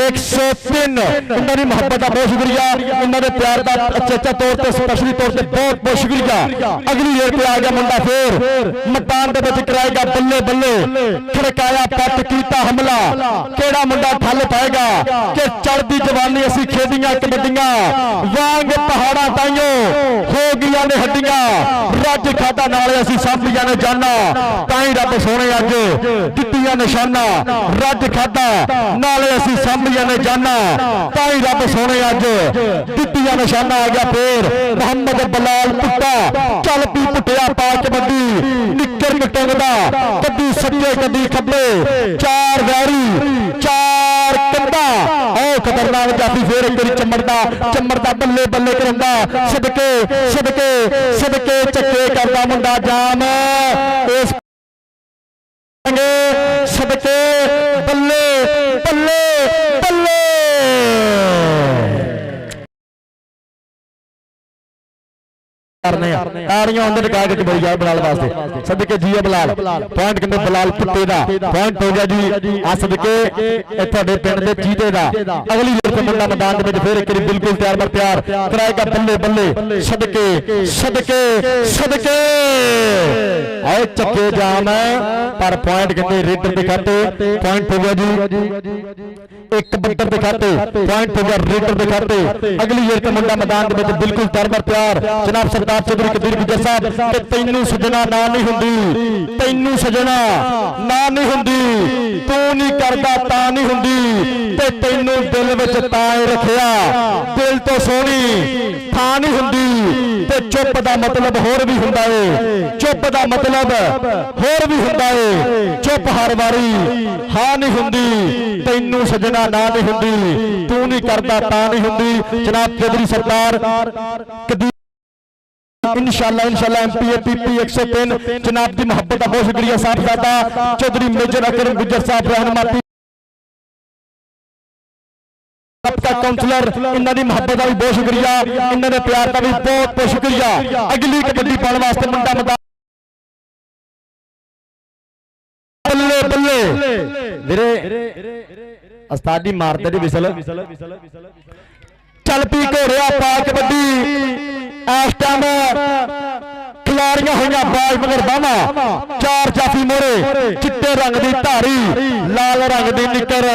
103 ਇਹਨਾਂ ਦੀ ਮੁਹੱਬਤ ਦਾ ਬਹੁਤ ਸ਼ੁਕਰੀਆ, ਇਹਨਾਂ ਦੇ ਪਿਆਰ ਦਾ ਅਚੇਚਾ ਤੌਰ ਤੇ ਸਪੈਸ਼ਲੀ ਤੌਰ ਤੇ ਬਹੁਤ ਬਹੁਤ ਸ਼ੁਕਰੀਆ। ਅਗਲੀ ਏਰ ਤੇ ਆ ਗਿਆ ਮੁੰਡਾ ਫੇਰ ਮੈਦਾਨ ਦੇ ਵਿੱਚ ਕਰਾਏਗਾ ਬੱਲੇ ਬੱਲੇ, ਖੜਕਾਇਆ ਪੱਟ ਕੀਤਾ ਹਮਲਾ। ਕਿਹੜਾ ਮੁੰਡਾ ਠੱਲ ਪਾਏਗਾ ਕਿ ਚੜ੍ਹਦੀ ਜਵਾਨੀ ਅਸੀਂ ਖੇਡੀਆਂ ਕਬੱਡੀਆਂ ਵਾਂਗ ਪਹਾੜਾਂ ਤਾਈਓ ਹੋ ਗਈਆਂ ਨੇ ਹੱਡੀਆਂ, ਰੱਜ ਖਾਦਾ ਨਾਲੇ ਅਸੀਂ ਸਾਂਭੀਆਂ ਨੇ ਜਾਨਾਂ, ਤਾਂ ਹੀ ਰੱਬ ਸੋਹਣੇ ਅੱਜ ਦਿੱਤੀਆਂ ਨਿਸ਼ਾਨਾ। ਰੱਜ ਖਾਦਾ ਨਾਲੇ ਅਸੀਂ ਸਾਂਭੀਆਂ ਨੇ ਜਾਨਾਂ, ਤਾਂ ਹੀ ਰੱਬ ਸੋਹਣੇ ਅੱਜ ਦਿੱਤੀਆਂ ਨਿਸ਼ਾਨਾ। ਆ ਗਿਆ ਫੇਰ ਮੁਹੰਮਦ ਬਲਾਲ ਪੁੱਟਾ, ਚੱਲ ਪੀ ਪੁੱਟਿਆ ਪਾ ਕਬੱਡੀ, ਨਿੱਕਰ ਕਟੰਗਦਾ ਕੱਦੀ ਸੱਜੇ ਕੱਦੀ ਖੱਬੇ, ਚਾਰ ਵੈਰੀ ਚਾਰ ਕੰਦਾ। ਉਹ ਖਤਰਨਾਕ ਜਾਫੀ ਫੇਰ ਇੱਕ ਵਾਰੀ ਚਮੜਦਾ ਬੱਲੇ ਬੱਲੇ ਕਰਦਾ, ਸਦਕੇ ਚੱਕੇ ਕਰਦਾ ਮੁੰਡਾ ਜਾਮ। ਇਸ ਸਦਕੇ ਬੱਲੇ ਬੱਲੇ ਬੱਲੇ ਤਾੜੀਆਂ ਹੁੰਦੇ ਟਕਾ ਕੇ ਬੜੀ ਜਾ ਬਲਾਲ ਵਾਸਤੇ। ਸਦਕੇ ਜੀ ਬਲਾਲ ਪੁਆਇੰਟ ਕਹਿੰਦੇ ਬਲਾਲ ਪੁੱਤੇ ਦਾ ਪੁਆਇੰਟ ਹੋ ਗਿਆ ਜੀ। ਆ ਸਦਕੇ ਇਹ ਤੁਹਾਡੇ ਪਿੰਡ ਦੇ ਚੀਤੇ ਦਾ। ਅਗਲੀ ਏਰ ਤੇ ਮੁੰਡਾ ਮੈਦਾਨ ਦੇ ਵਿੱਚ ਫੇਰ ਇੱਕ ਵਾਰੀ ਬਿਲਕੁਲ ਤਿਆਰ ਬਰ ਤਿਆਰ ਕਰਾਏਗਾ ਬੱਲੇ ਬੱਲੇ, ਸਦਕੇ ਆਏ ਚੱਕੇ ਜਾਮ ਪਰ ਪੁਆਇੰਟ ਕਹਿੰਦੇ ਰੇਡਰ ਦੇ ਖਾਤੇ। ਪੁਆਇੰਟ ਹੋ ਗਿਆ ਜੀ ਇੱਕ ਬੱਟਰ ਦੇ ਖਾਤੇ, ਪੁਆਇੰਟ ਹੋ ਗਿਆ ਰੇਡਰ ਦੇ ਖਾਤੇ। ਅਗਲੀ ਏਰ ਤੇ ਮੁੰਡਾ ਮੈਦਾਨ ਦੇ ਵਿੱਚ ਬਿਲਕੁਲ ਤਿਆਰ ਬਰ ਤਿਆਰ ਜਨਾਬ ਸਰਦਾਰ ਚੌਧਰੀ ਕਦੀਰ ਗੁੱਜਰ ਸਾਹਿਬ। ਤੇ ਤੈਨੂੰ ਸਜਣਾ ਨਾ ਨਹੀਂ ਹੁੰਦੀ, ਤੈਨੂੰ ਸਜਣਾ ਨਾ ਨਹੀਂ ਹੁੰਦੀ, ਤੂੰ ਨਹੀਂ ਕਰਦਾ ਤਾਂ ਨਹੀਂ ਹੁੰਦੀ, ਤੇ ਤੈਨੂੰ ਦਿਲ ਵਿੱਚ ਤਾਂ ਰੱਖਿਆ, ਦਿਲ ਤੋਂ ਸੋਹਣੀ ਥਾਂ ਨਹੀਂ ਹੁੰਦੀ। ਤੇ ਚੁੱਪ ਦਾ ਮਤਲਬ ਹੋਰ ਵੀ ਹੁੰਦਾ ਏ, ਚੁੱਪ ਦਾ ਮਤਲਬ ਹੋਰ ਵੀ ਹੁੰਦਾ ਏ, ਚੁੱਪ ਹਰ ਵਾਰੀ ਹਾਂ ਨਹੀਂ ਹੁੰਦੀ, ਤੈਨੂੰ ਸਜਣਾ ਨਾ ਨਹੀਂ ਹੁੰਦੀ, ਤੂੰ ਨਹੀਂ ਕਰਦਾ ਤਾਂ ਨਹੀਂ ਹੁੰਦੀ। ਜਨਾਬ ਚੌਧਰੀ ਸਰਦਾਰ ਕਦੀਰ इंशाल्लाह एमपीए पीपी 103 जनाब की मोहब्बत का बहुत शुक्रिया साहबजादा चौधरी मेजर अकरम गुज्जर साहब रहनुमा काउंसलर इन्हों की मोहब्बत का भी बहुत शुक्रिया, इन्होंने प्यार का भी बहुत बहुत शुक्रिया। अगली कबड्डी पाने वास्ते मुंडा मैदान बल्ले बल्ले वीरे उस्ताद जी मारते जी विसल चल पी घोड़िया पा कबड्डी। इस टाइम खिलाड़ियां हुई बाज मगर बावा, चार जाफी मोरे चिट्टे रंग की धारी लाल रंग की निकर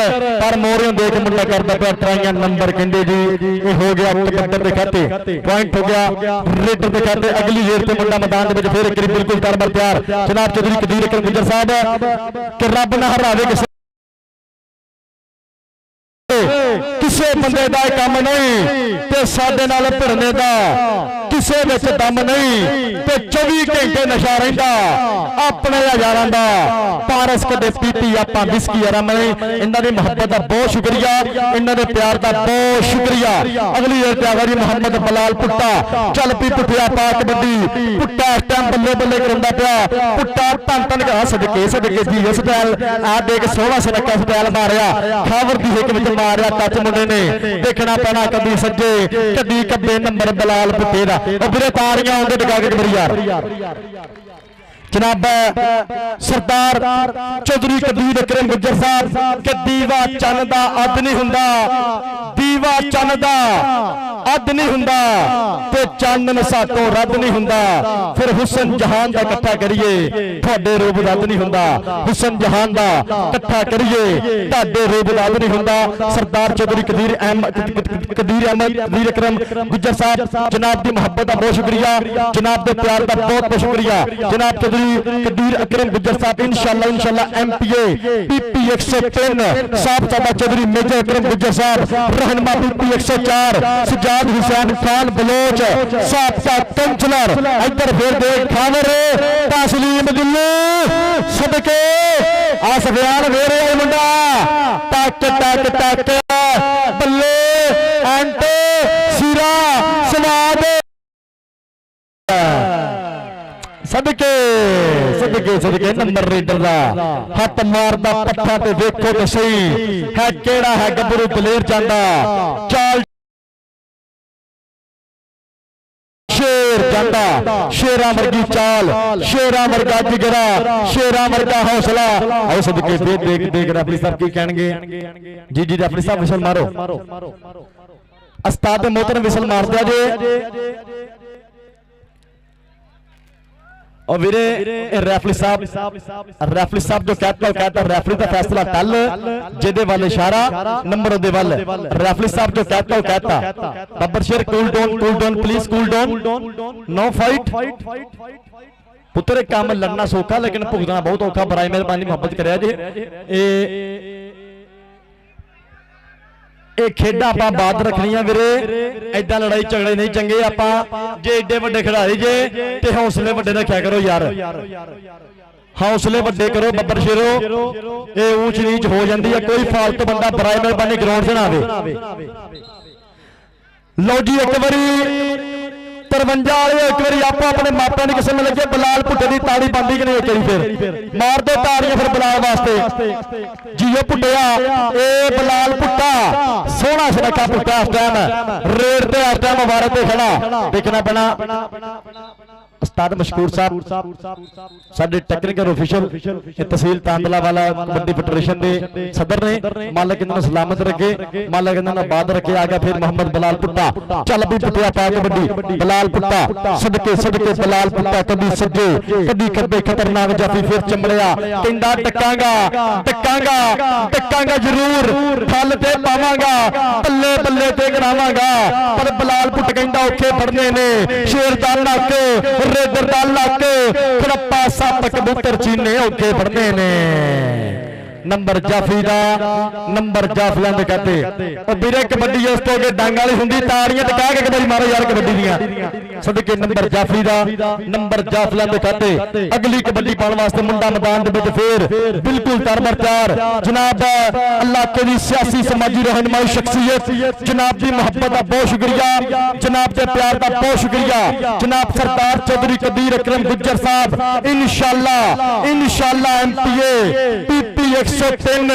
पर मोरे देख मुंडा करता पाया ट्राइयां नंबर कहते जी। ये हो गया कबड्डर के खाते, पॉइंट हो गया रेडर के खाते। अगली जेर से मुंडा मैदान में फिर एक बिल्कुल तरबर तैयार जनाब चौधरी कदीर अकरम गुज्जर साहब कि रब ना हरावे किसी बंदे का काम नहीं ते साडे नाल भिड़ने का किसी विच दम नहीं ते 24 घंटे नशा रहिंदा अपने यारां दा पारस कदे पीती आपां विस्की आराम नहीं। इन्हां दी मोहब्बत दा बहुत शुक्रिया, इन्हां दे प्यार दा बहुत शुक्रिया। अगली ईद ते आगा जी मोहम्मद बलाल पुट्टा चल पी पुट्टिया पा कबड्डी। पुट्टा इस टाइम बल्ले बल्ले करंदा पिया, पुट्टा धन धन गा सदके जी स्टाइल आ देख सोहना सनका स्टाइल मारिया, खावर दी हिक विच मारिया टच मुंडे ने देखना पैना कदी सज्जे कदी कब्बे नंबर बलाल पुट्टे दा। उबरे तारियां आउंदे टका के बड़ी यार जनाब सरदार चौधरी कदीर अकरम गुज्जर साहब के दीवा चन दा अद नहीं हुंदा, दीवा चन दा अद नहीं हुंदा ते चानन सातों रद नहीं हुंदा। फिर हुसन जहान दा इकट्ठा करिए तुहाडे रूप रद नहीं हुंदा, हुसन जहान दा इकट्ठा करिए तुहाडे रूप रद नहीं हुंदा। सरदार चौधरी कदीर अकरम गुज्जर साहब जनाब दी मोहब्बत दा बहुत शुक्रिया, जनाब दे प्यार दा बहुत बहुत शुक्रिया। जनाब चौधरी कदीर अकरम गुज्जर साहब इंशाल्लाह एमपीए पीपी 103 साहब सादा चौधरी मेजर अकरम गुज्जर साहब रहनुमा पीपी 104 सजाद हुसैन खान बलोच साहब का काउंसलर इधर फिर देख खावर तस्लीम दिल्ली सदके आ सफियान वेरे मुंडा टक टक टक बल्ले एंटे सिरा समाद सदके सदके सदके नंबर रेडर दा हथ मारदा पट्ठा ते देखो तो सही है केड़ा है गबरू दलेर जांदा चाल ਫੇਰ ਜਾਂਦਾ ਸ਼ੇਰਾਂ ਵਰਗੀ ਚਾਲ, ਸ਼ੇਰਾਂ ਵਰਗਾ ਜਿਗਰਾ, ਸ਼ੇਰਾਂ ਵਰਗਾ ਹੌਸਲਾ। ਆਓ ਸਦਕੇ ਫੇਰ ਦੇਖ ਰੈਫਰੀ ਸਾਹਿਬ ਕੀ ਕਹਿਣਗੇ। ਜੀ ਰੈਫਰੀ ਸਾਹਿਬ ਵਿਸਲ ਮਾਰੋ। ਉਸਤਾਦ ਮੋਹਤਰਮ ਵਿਸਲ ਮਾਰ ਦਿਆ ਜੇ। और वीरे रैफरी साहब जो कहता रैफरी का फैसला कल जेदे वाल इशारा नंबर दे वाल रैफरी साहब जो कहता बब्बर शेर cool down please cool down no fight पुत्र काम लड़ना सौखा लेकिन भुगतना बहुत औखा। बराए मेहरबानी मुहब्बत करिया जे ਇਹ ਖੇਡਾਂ ਆਪਾਂ ਬਾਦ ਰੱਖਣੀਆਂ ਵੀਰੇ। ਐਦਾਂ ਲੜਾਈ ਝਗੜੇ ਨਹੀਂ ਚੰਗੇ। ਆਪਾਂ ਜੇ ਏਡੇ ਵੱਡੇ ਖਿਡਾਰੀ ਜੇ ਤੇ ਹੌਸਲੇ ਵੱਡੇ ਰੱਖਿਆ ਕਰੋ ਯਾਰ, ਹੌਸਲੇ ਵੱਡੇ ਕਰੋ ਬੱਬਰ ਸ਼ੇਰੋ। ਇਹ ਊਚ ਨੀਚ ਹੋ ਜਾਂਦੀ ਹੈ। ਕੋਈ ਫਾਲਤੂ ਬੰਦਾ ਬਰਾਏ ਮਿਹਰਬਾਨੀ ਗਰਾਊਂਡ 'ਚ ਨਾ ਆਵੇ। ਲਓ ਜੀ ਇੱਕ ਵਾਰੀ 53 ਵਾਲੇ ਇੱਕ ਵਾਰੀ ਆਪੋ ਆਪਣੇ ਮਾਪਿਆਂ ਦੀ ਕਿਸਮ ਲੱਗੇ। ਬਲਾਲ ਭੁੱਟੇ ਦੀ ਤਾੜੀ ਬੰਦੀ ਕਿ ਨਹੀਂ ਇੱਕ ਵਾਰੀ ਫਿਰ ਮਾਰ ਦੋ ਤਾੜੀਆਂ ਫਿਰ ਬਲਾਲ ਵਾਸਤੇ। ਜੀਓ ਭੁੱਟਿਆ ਇਹ ਬਲਾਲ ਭੁੱਟਾ ਸੋਹਣਾ ਸੁਨੱਖਾ ਭੁੱਟਾ ਇਸ ਟਾਈਮ ਰੇਡ ਤੇ ਇਸ ਟਾਈਮ ਵਾਰੇ ਤੇ ਖੜਾ। ਦੇਖਣਾ ਪੈਣਾ ਉਸਤਾਦ ਮਸ਼ਕੂਰ ਸਾਹਿਬ ਸਾਡੇ ਟੈਕਨੀਕਲ ਅਫੀਸ਼ਲ ਤਹਿਸੀਲ ਤਾਂਦਲਾ ਵਾਲਾ ਕਬੱਡੀ ਫੈਡਰੇਸ਼ਨ ਦੇ ਸਦਰ ਨੇ। ਮਾਲਕ ਇਹਨਾਂ ਨੂੰ ਸਲਾਮਤ ਰੱਖੇ, ਮਾਲਕ ਇਹਨਾਂ ਨੂੰ ਆਬਾਦ ਰੱਖੇ। ਆ ਗਿਆ ਫਿਰ ਮੁਹੰਮਦ ਬਲਾਲ ਭੁੱਟਾ। ਚੱਲ ਵੀ ਪੁੱਟਿਆ ਪਾ ਕਬੱਡੀ ਬਲਾਲ ਭੁੱਟਾ ਸਦਕੇ ਬਲਾਲ ਭੁੱਟਾ ਕਦੀ ਸੱਜੇ ਕਦੀ ਖੱਬੇ ਖਤਰਨਾਕ ਜਾਫੀ ਫਿਰ ਚੰਬੜਿਆ। ਕਹਿੰਦਾ ਟੱਕਾਂਗਾ ਜ਼ਰੂਰ ਫਲ ਤੇ ਪਾਵਾਂਗਾ, ਬੱਲੇ ਬੱਲੇ ਤੇ ਕਰਾਵਾਂਗਾ। ਪਰ ਬਲਾਲ ਭੁੱਟ ਕਹਿੰਦਾ ਔਖੇ ਫੜਨੇ ਨੇ। ਸ਼ੇਰ ਦਾ ਨੱਕ ਰੇਦਰ ਦਾ ਲੱਕ ਖੜੱਪਾ ਸੱਪ ਕਬੂਤਰ ਚੀਨੇ ਔਖੇ ਫੜਨੇ ਨੇ। ਨੰਬਰ ਜਾਫੀ ਦਾ ਨੰਬਰ ਜਾਫੀਆਂ ਦੇ ਕਹਤੇ ਉਹ ਵੀਰੇ ਕਬੱਡੀ ਉਸ ਤੋਂ ਅੱਗੇ ਡੰਗ ਵਾਲੀ ਹੁੰਦੀ। ਤਾੜੀਆਂ ਤੇ ਕਹਿ ਕੇ ਇੱਕ ਵਾਰੀ ਮਾਰੋ ਯਾਰ ਕਬੱਡੀ ਦੀਆਂ ਸਦਕੇ ਨੰਬਰ ਜਾਫੀ ਦਾ ਨੰਬਰ ਜਾਫੀਆਂ ਦੇ ਕਹਤੇ। ਅਗਲੀ ਕਬੱਡੀ ਪਾਉਣ ਵਾਸਤੇ ਮੁੰਡਾ ਮੈਦਾਨ ਦੇ ਵਿੱਚ ਫੇਰ ਬਿਲਕੁਲ ਤਰਬਰਤਾਰ ਜਨਾਬ ਇਲਾਕੇ ਦੀ ਸਿਆਸੀ ਸਮਾਜੀ ਰਹਿਨਮਾਈ ਸ਼ਖਸੀਅਤ ਜਨਾਬ ਦੀ ਮੁਹੱਬਤ ਦਾ ਬਹੁਤ ਸ਼ੁਕਰੀਆ, ਜਨਾਬ ਦੇ ਪਿਆਰ ਦਾ ਬਹੁਤ ਸ਼ੁਕਰੀਆ। ਜਨਾਬ ਸਰਦਾਰ ਚੌਧਰੀ ਕਬੀਰ ਅਕਰਮ ਗੁੱਜਰ ਸਾਹਿਬ ਇਨਸ਼ਾਅੱਲਾ ਐਮਪੀਏ ਪੀਪੀ 103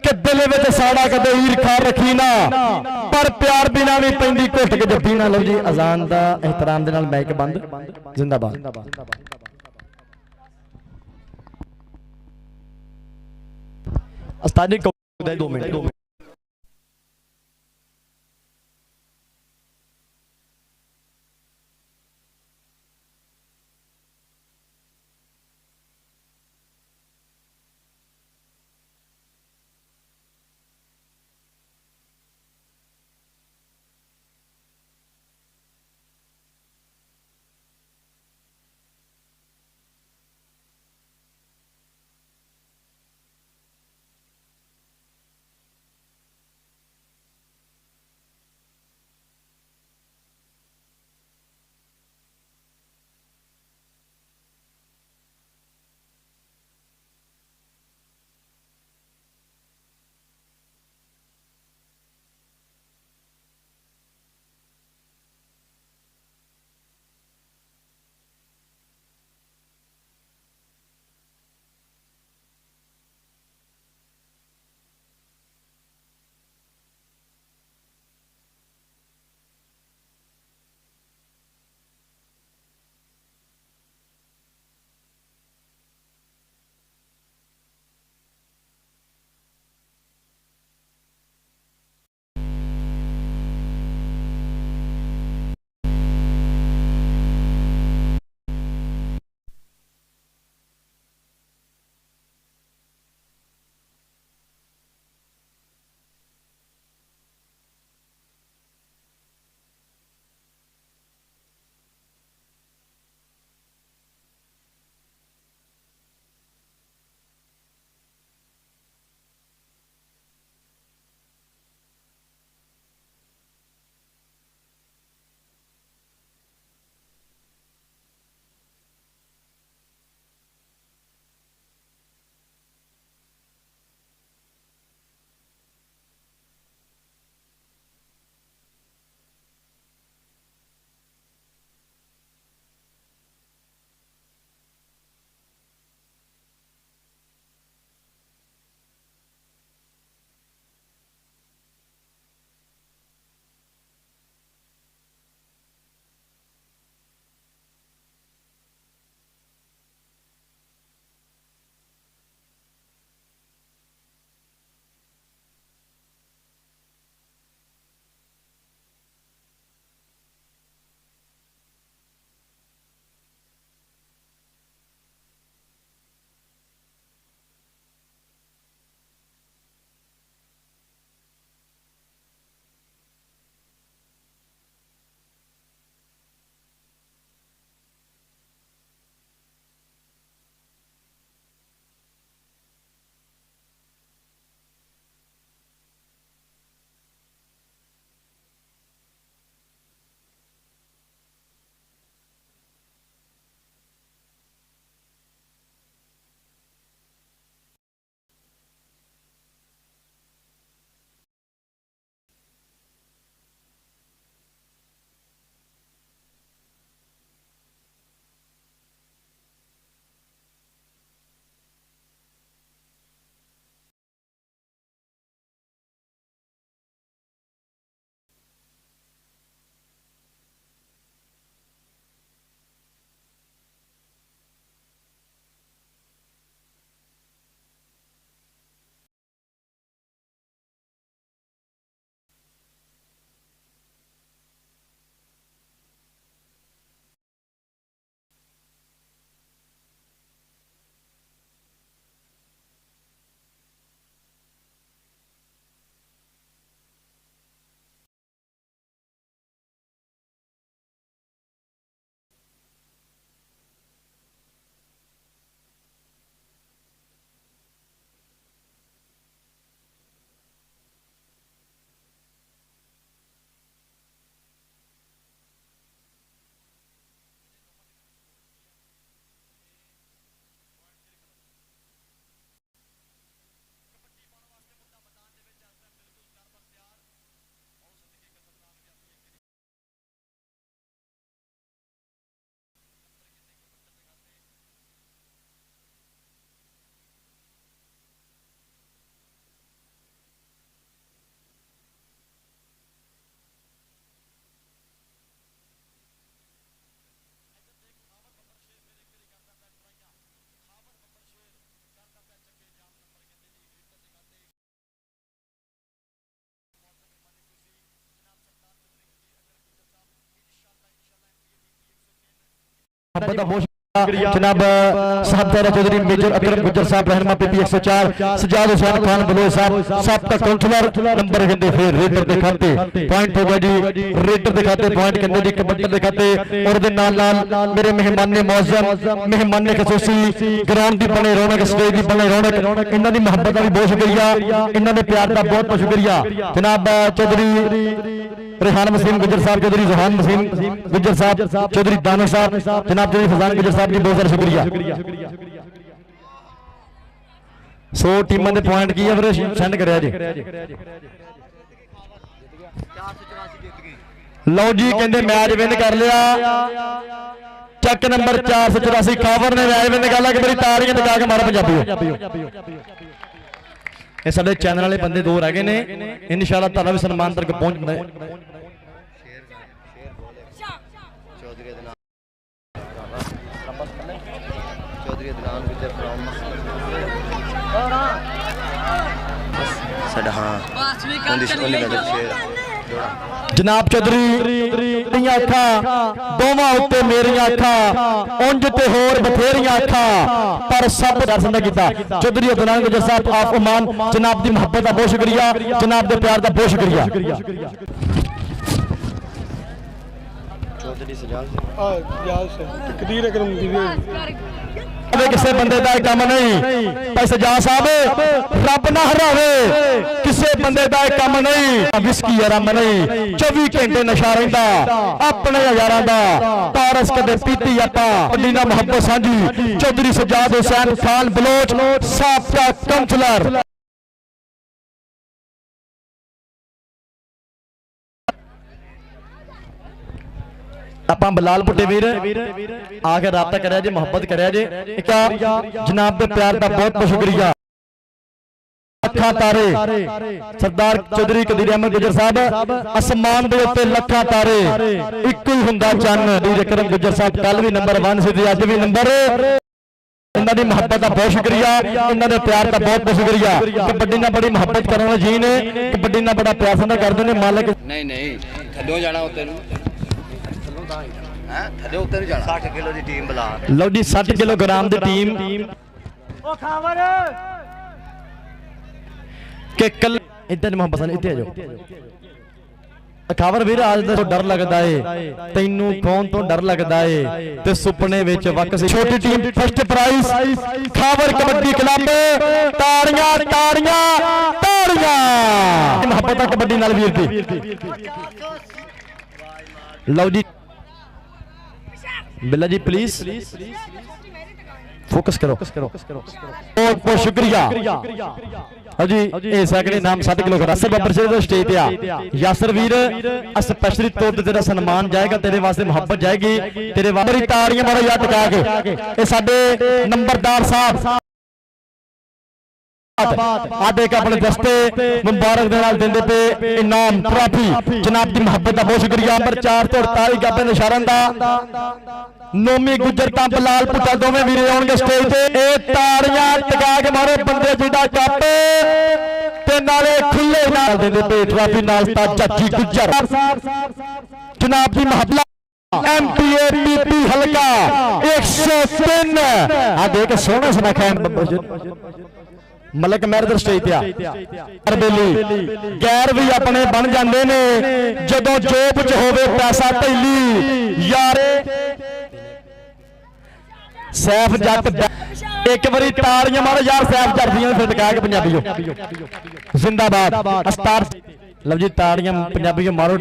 ਕਿ ਦਿਲ ਵਿੱਚ ਸਾੜਾ ਕਦੇ ਈਰਖਾ ਰੱਖੀ ਨਾ, ਪਰ ਪਿਆਰ ਬਿਨਾ ਵੀ ਪੈਂਦੀ ਘੁੱਟ ਕੇ ਜੱਫੀ ਨਾ। ਲਓ ਜੀ ਅਜ਼ਾਨ ਦਾ ਇਹਤਰਾਮ ਦੇ ਨਾਲ ਮਾਈਕ ਬੰਦ। ਜ਼ਿੰਦਾਬਾਦ। ਉਸਤਾਦ ਜੀ 2 ਮਿੰਟ मोहब्बत का बहुत जनाब साहब चौधरी मेजर अकरम गुज्जर साहब रहनमा पीपी 104 सजाद हुसैन खान बलोच साहब साबका काउंसलर नंबर कहते फिर रेडर के खाते पॉइंट होगा जी रेडर के खाते पॉइंट कहते जी कबड्डी के खाते और दे नाल नाल मेरे मेहमान ने मौजूद मेहमान ने खसूसी ग्राउंड दी बने रौनक स्टेज दी बने रौनक इन्हां दी मोहब्बत दा भी बहुत शुक्रिया इन्हां दे प्यार दा बहुत शुक्रिया जनाब चौधरी रेहान मसीम गुज्जर साहब चौधरी जोहान मसीम गुज्जर साहब चौधरी दाना साहब जनाब चौधरी फजान गुज्जर साहब जी बहुत सारा शुक्रिया 100 टीमां दे पॉइंट की है फिर सेंड करया जी लो जी कहंदे मैच विन कर लिया चक नंबर 484 कावर ने मैच विन कर लिया कि मेरी ताड़ियां लगा के मारो पंजाबी ये साडे चैनल वाले बंदे दो रह गए ने इंशाअल्लाह ताला भी सन्मान तक पहुंचना है जनाब चौधरी अखा दोवां उत्ते मेरियां अखा उंज ते होर बथेरियां अखा पर सब दर्शन किया चौधरी अदनान गुज्जर साहब आप ओमान जनाब दी मोहब्बत का बहुत शुक्रिया जनाब दे प्यार का बहुत शुक्रिया किसी बंदे का काम नहीं पर सजाद साहब रब ना हरावे किसी बंदे का काम नहीं विस्की आराम नहीं 24 घंटे नशा रहिंदा अपने यारां दा तारस कदे पीती आपा बड़ी ना मोहब्बत साझी चौधरी सजाद हुसैन खान बलोच साबका काउंसलर ਆਪਾਂ ਬਲਾਲ ਭੁੱਟੇ ਵੀਰ ਆ ਕੇ ਰਾਬਤਾ ਕਰਿਆ ਜੇ ਮੁਹੱਬਤ ਕਰਿਆ ਜੇ ਇੱਕ ਜਨਾਬ ਦੇ ਪਿਆਰ ਦਾ ਬਹੁਤ ਬਹੁਤ ਸ਼ੁਕਰੀਆ ਲੱਖਾਂ ਤਾਰੇ ਸਰਦਾਰ ਚੌਧਰੀ ਕਦੀਰ ਅਹਿਮਦ ਗੁੱਜਰ ਸਾਹਿਬ ਅਸਮਾਨ ਦੇ ਉੱਤੇ ਲੱਖਾਂ ਤਾਰੇ ਇੱਕੋ ਹੀ ਹੁੰਦਾ ਚੰਨ ਵੀਰ ਅਕਰਮ ਗੁੱਜਰ ਸਾਹਿਬ ਕੱਲ ਵੀ ਨੰਬਰ 1 ਸੀ ਤੇ ਅੱਜ ਵੀ ਨੰਬਰ इन्हों की मोहब्बत का बहुत शुक्रिया इन्हों के प्यार का बहुत बहुत शुक्रिया कबड्डी ना बड़ी मोहब्बत करने वाले जी ने कबड्डी ना बड़ा प्यार संदा करते हैं मालिक नहीं थल्लों जाना उत्ते नूं थल्लों उत्ते नूं जाना 60 किलो दी टीम बुला लो जी 60 किलोग्राम दी टीम ओ खावर के कल इधर मोहब्बत सन इत्थे आ जाओ खावर वीर आज तो डर लगता है तैनू कौन तो डर लगता है ते सुपने विच वक्त सी छोटी team first prize Khawar kabaddi club ताड़ियां ताड़ियां ताड़ियां मोहब्बत कबड्डी नाल वीर दी लो जी बिल्ला जी प्लीज फोकस करो बहुत बहुत शुक्रिया हाँ जी ये सैकड़े नाम 60 किलो यासर बाबर से स्टेज पे आ यासर वीर स्पेशली तौर ते तेरा सम्मान जाएगा तेरे वास्ते मोहब्बत जाएगी तेरे वास्ते ताड़ियां मारो यार टिका के ये साडे नंबरदार साहब आज एक अपने दस्ते मुबारक दे नाल देंदे पे इनाम ट्रॉफी जनाब दी मोहब्बत दा बहुत शुक्रिया नंबर 4 तो 48 गाबे निशारन दा नोमी गुज्जर ता बलाल पुटा दोवें वीरे आउणगे स्टेज ते ए ताड़ियां टिका के मारो बंदे जिदा कप ते नाले खुले नाल देंदे पे ट्रॉफी नाल ता चाची गुज्जर जनाब दी मोहब्बत एमपीए पीपी हल्का 103 आ देख सोहना सुनखा मलक महरदर स्टेज पे गैर भी अपने बन जाते ने जदों जोब च होवे पैसा थैली यारे सैफ जट एक बारी ताड़ियां मारो यार सैफ जटदियां फिर टका के पंजाबी जिंदाबाद अस्तार लो जी ताड़ियां पंजाबी मारो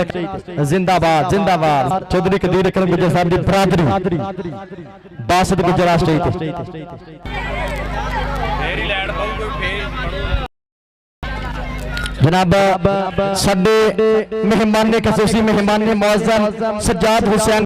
जिंदाबाद जिंदाबाद चौधरी कदीर अकरम गुज्जर साहब की बरादरी बासत गुज्जर स्टेज जनाब साडे मेहमान खसूसी मेहमान मौजूद सजाद हुसैन